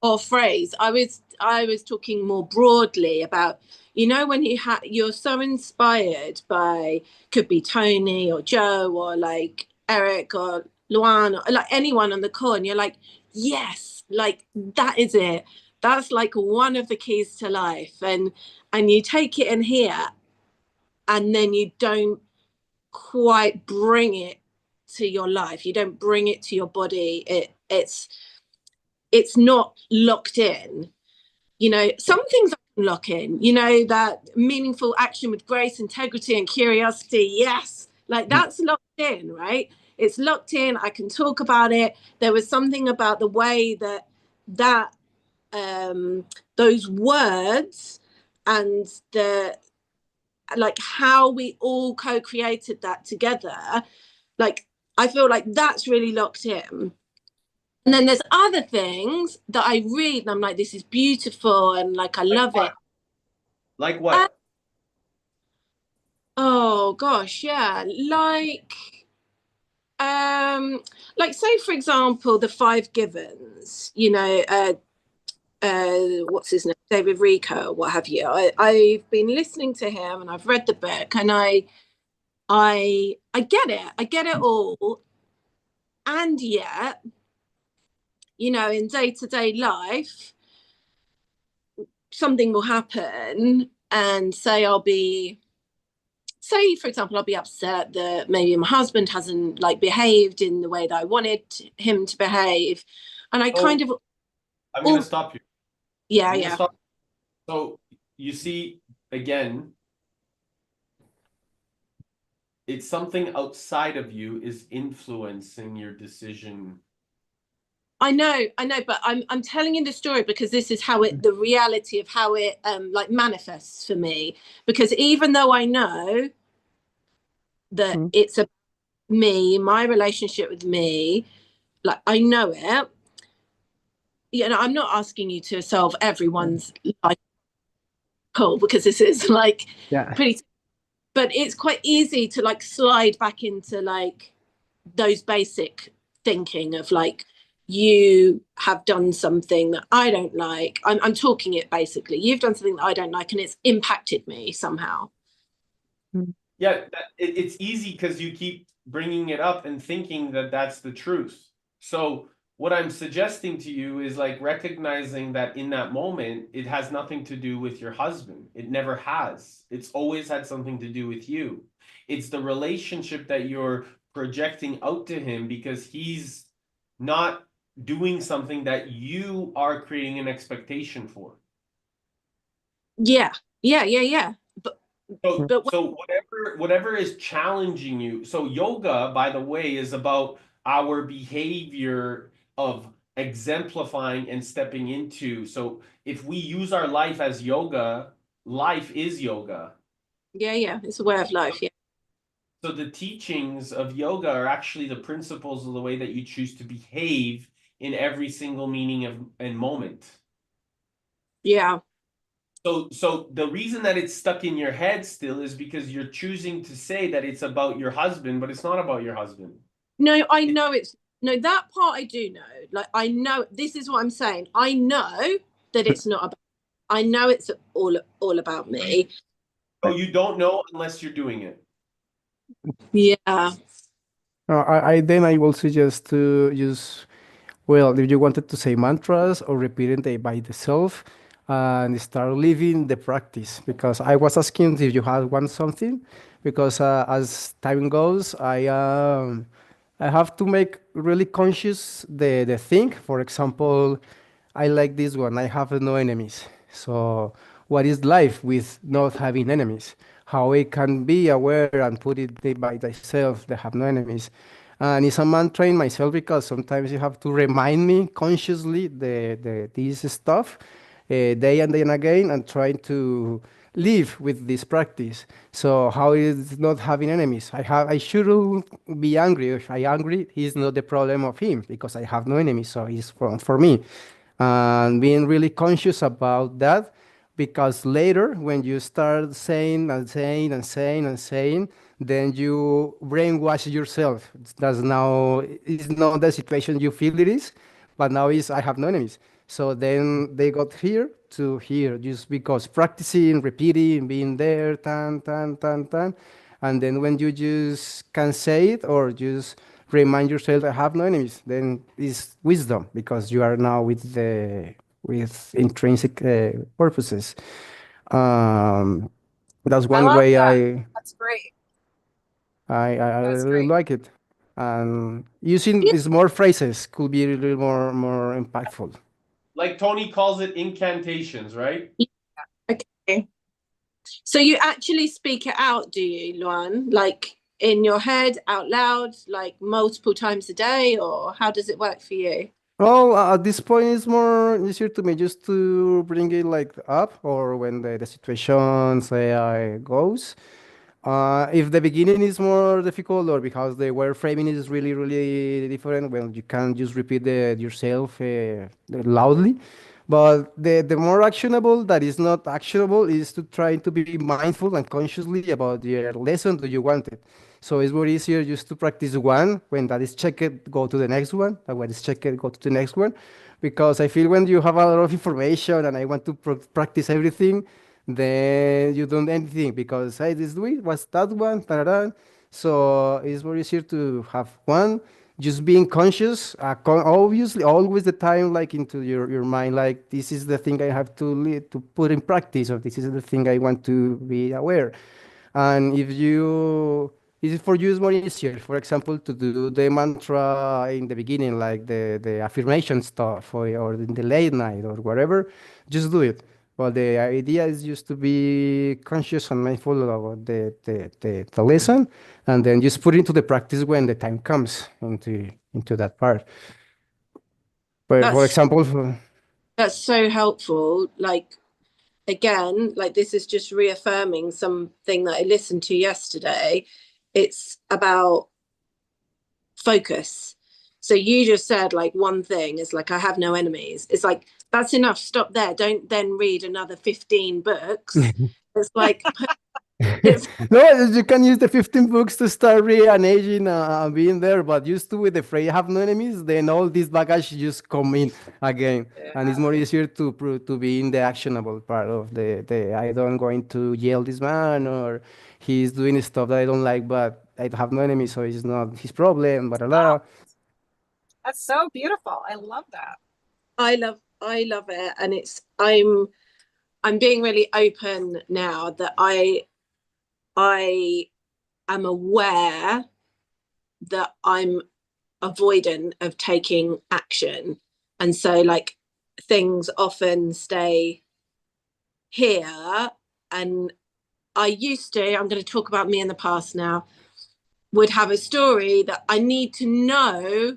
or phrase. I was talking more broadly about, you know, when you're so inspired by, could be Tony or Joe or like Eric or Luan or like anyone on the call, and you're like, yes, like that is it. That's like one of the keys to life, and you take it in here, and then you don't quite bring it to your life. You don't bring it to your body. It's not locked in. You know, some things I can lock in, you know, that meaningful action with grace, integrity, and curiosity. Yes, like that's locked in, right? It's locked in. I can talk about it. There was something about the way that those words and the like how we all co-created that together, like I feel like that's really locked in. And then there's other things that I read and I'm like, this is beautiful and like I love it. Like what? Oh gosh, yeah. Like say for example, the five givens, what's his name? David Rico, or what have you. I've been listening to him and I've read the book and I get it. I get it all. And yet, in day-to-day life, something will happen and say for example I'll be upset that maybe my husband hasn't like behaved in the way that I wanted him to behave, and I kind of I'm going to stop you. yeah. So you see, again, it's something outside of you is influencing your decision. I know, but I'm telling you the story because this is how the reality of how it like manifests for me. Because even though I know that it's a me, my relationship with me, like I know it. I'm not asking you to solve everyone's life cool because this is like pretty, but it's quite easy to like slide back into like those basic thinking of like you have done something that I don't like. I'm talking it basically. You've done something that I don't like and it's impacted me somehow. Yeah, it's easy because you keep bringing it up and thinking that that's the truth. So what I'm suggesting to you is like recognizing that in that moment, it has nothing to do with your husband. It never has. It's always had something to do with you. It's the relationship that you're projecting out to him because he's not doing something that you are creating an expectation for. Yeah. So whatever is challenging you. So yoga, by the way, is about our behavior of exemplifying and stepping into. So if we use our life as yoga, life is yoga. Yeah. It's a way of life. Yeah. So the teachings of yoga are actually the principles of the way that you choose to behave in every single meaning of and moment. Yeah. So the reason that it's stuck in your head still is because you're choosing to say that it's about your husband, but it's not about your husband. No, I know that part I do know. Like I know this is what I'm saying. I know that it's not about. I know it's all about me. So you don't know unless you're doing it. Yeah. I will suggest to use, well, if you wanted to say mantras or repeating them by yourself and start living the practice. Because I was asking if you had one something, because as time goes, I have to make really conscious the thing. For example, I like this one. I have no enemies. So what is life with not having enemies? How I can be aware and put it day by myself that have no enemies. And it's a mantra in myself because sometimes you have to remind me consciously this stuff day and day and again and trying to live with this practice. So how is not having enemies? I shouldn't be angry. If I angry, it's not the problem of him because I have no enemies. So it's for me. And being really conscious about that, because later when you start saying and saying and saying and saying, then you brainwash yourself. It's not the situation you feel it is, but now is I have no enemies. So then they got here to here just because practicing, repeating, being there, tan. And then when you just can say it or just remind yourself I have no enemies, then it's wisdom because you are now with intrinsic purposes. Um, that's I one love way that. That's great. I That's really great. like it. And using is more phrases could be a little more impactful. Like Tony calls it incantations, right? Okay. So you actually speak it out, do you, Luan? Like in your head, out loud, like multiple times a day, or how does it work for you? Well, at this point, it's more easier to me just to bring it like up or when the situation say I goes. If the beginning is more difficult or because the word framing is really, really different, well, you can just repeat yourself loudly. But the more actionable that is not actionable is to try to be mindful and consciously about the lesson that you wanted. So it's more easier just to practice one. When that is checked, go to the next one. And when it's checked, go to the next one. Because I feel when you have a lot of information and I want to practice everything, then you don't anything because hey, this week was that one. Ta-da-da. So it's more easier to have one. Just being conscious, obviously, always the time like into your mind, like this is the thing I have to put in practice, or this is the thing I want to be aware. And if you, is it for you is more easier, for example, to do the mantra in the beginning, like the affirmation stuff, or in the late night or whatever, just do it. But the idea is just to be conscious and mindful about the lesson, and then just put it into the practice when the time comes into that part. But for That's example, that's so helpful. Like again, like this is just reaffirming something that I listened to yesterday. It's about focus. So you just said like one thing is like I have no enemies. It's like that's enough. Stop there. Don't then read another 15 books. It's like it's No, you can use the 15 books to start rearranging being there, but used to with the phrase have no enemies, then all this baggage just come in again. And it's more easier to be in the actionable part of the I don't going to yell this man, or he's doing stuff that I don't like, but I have no enemies, so it's not his problem, blah, blah, blah. That's so beautiful. I love that. I love it. And it's I'm being really open now that I am aware that I'm avoidant of taking action. And so like things often stay here. And I used to, I'm going to talk about me in the past now, would have a story that I need to know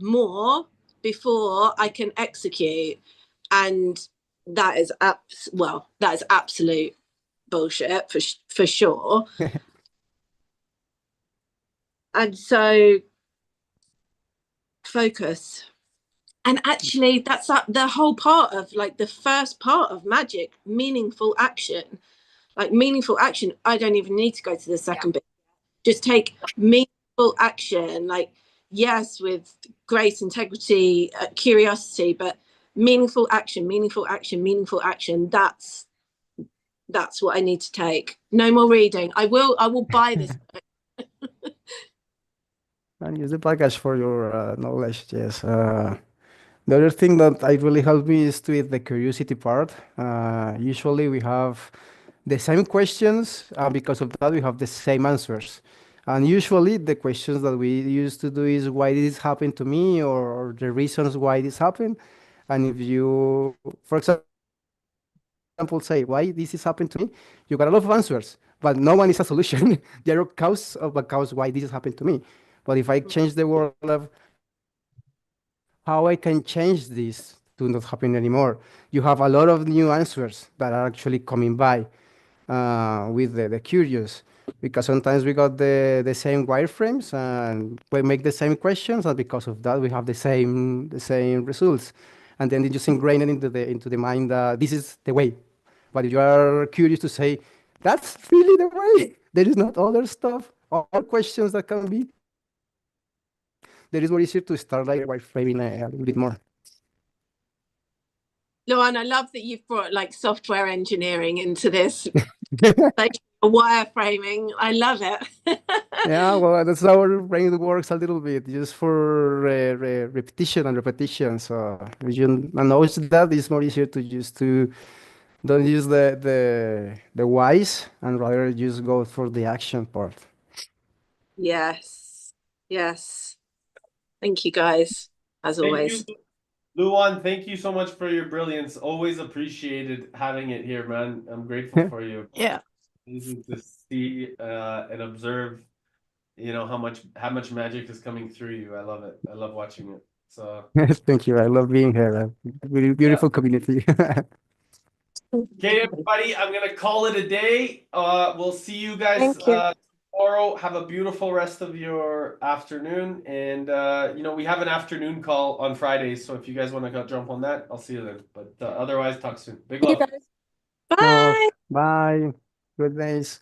more before I can execute. And that is that is absolute bullshit for sure. And so focus. And actually that's the whole part of like the first part of magic, meaningful action. Like meaningful action, I don't even need to go to the second bit. Just take meaningful action, like yes, with grace, integrity, curiosity, but meaningful action, meaningful action, meaningful action. That's what I need to take. No more reading. I will buy this book. And use the baggage for your knowledge, yes. The other thing that I really helped me is with the curiosity part. Usually we have the same questions, and because of that, we have the same answers. And usually the questions that we used to do is why did this happen to me, or the reasons why this happened. And if you, for example, say why this is happened to me, you got a lot of answers, but no one is a solution. There are causes of the cause why this has happened to me. But if I change the word of how I can change this to not happen anymore, you have a lot of new answers that are actually coming by with the curious, because sometimes we got the same wireframes and we make the same questions, and because of that we have the same results, and then they just ingrain it into the mind that this is the way. But if you are curious to say that's really the way, there is not other stuff, all questions that can be, there is more easier to start like wireframing a little bit more. Luan, I love that you've brought like software engineering into this, like wireframing. I love it. Yeah, well, that's how our brain works a little bit, just for repetition and repetition. So if you acknowledge that, it's more easier to just to don't use the whys and rather just go for the action part. Yes. Yes. Thank you guys, as Thank always. you, Luan. Thank you so much for your brilliance. Always appreciated having it here, man. I'm grateful for you. Yeah. Easy to see and observe, how much magic is coming through you. I love it. I love watching it. So Thank you. I love being here. Really yeah. beautiful community. Okay, everybody, I'm gonna call it a day. We'll see you guys Thank you. tomorrow. Have a beautiful rest of your afternoon, and we have an afternoon call on Fridays. So if you guys want to jump on that, I'll see you then. But otherwise, talk soon. Big See you love. guys. No, Bye. bye. Good days.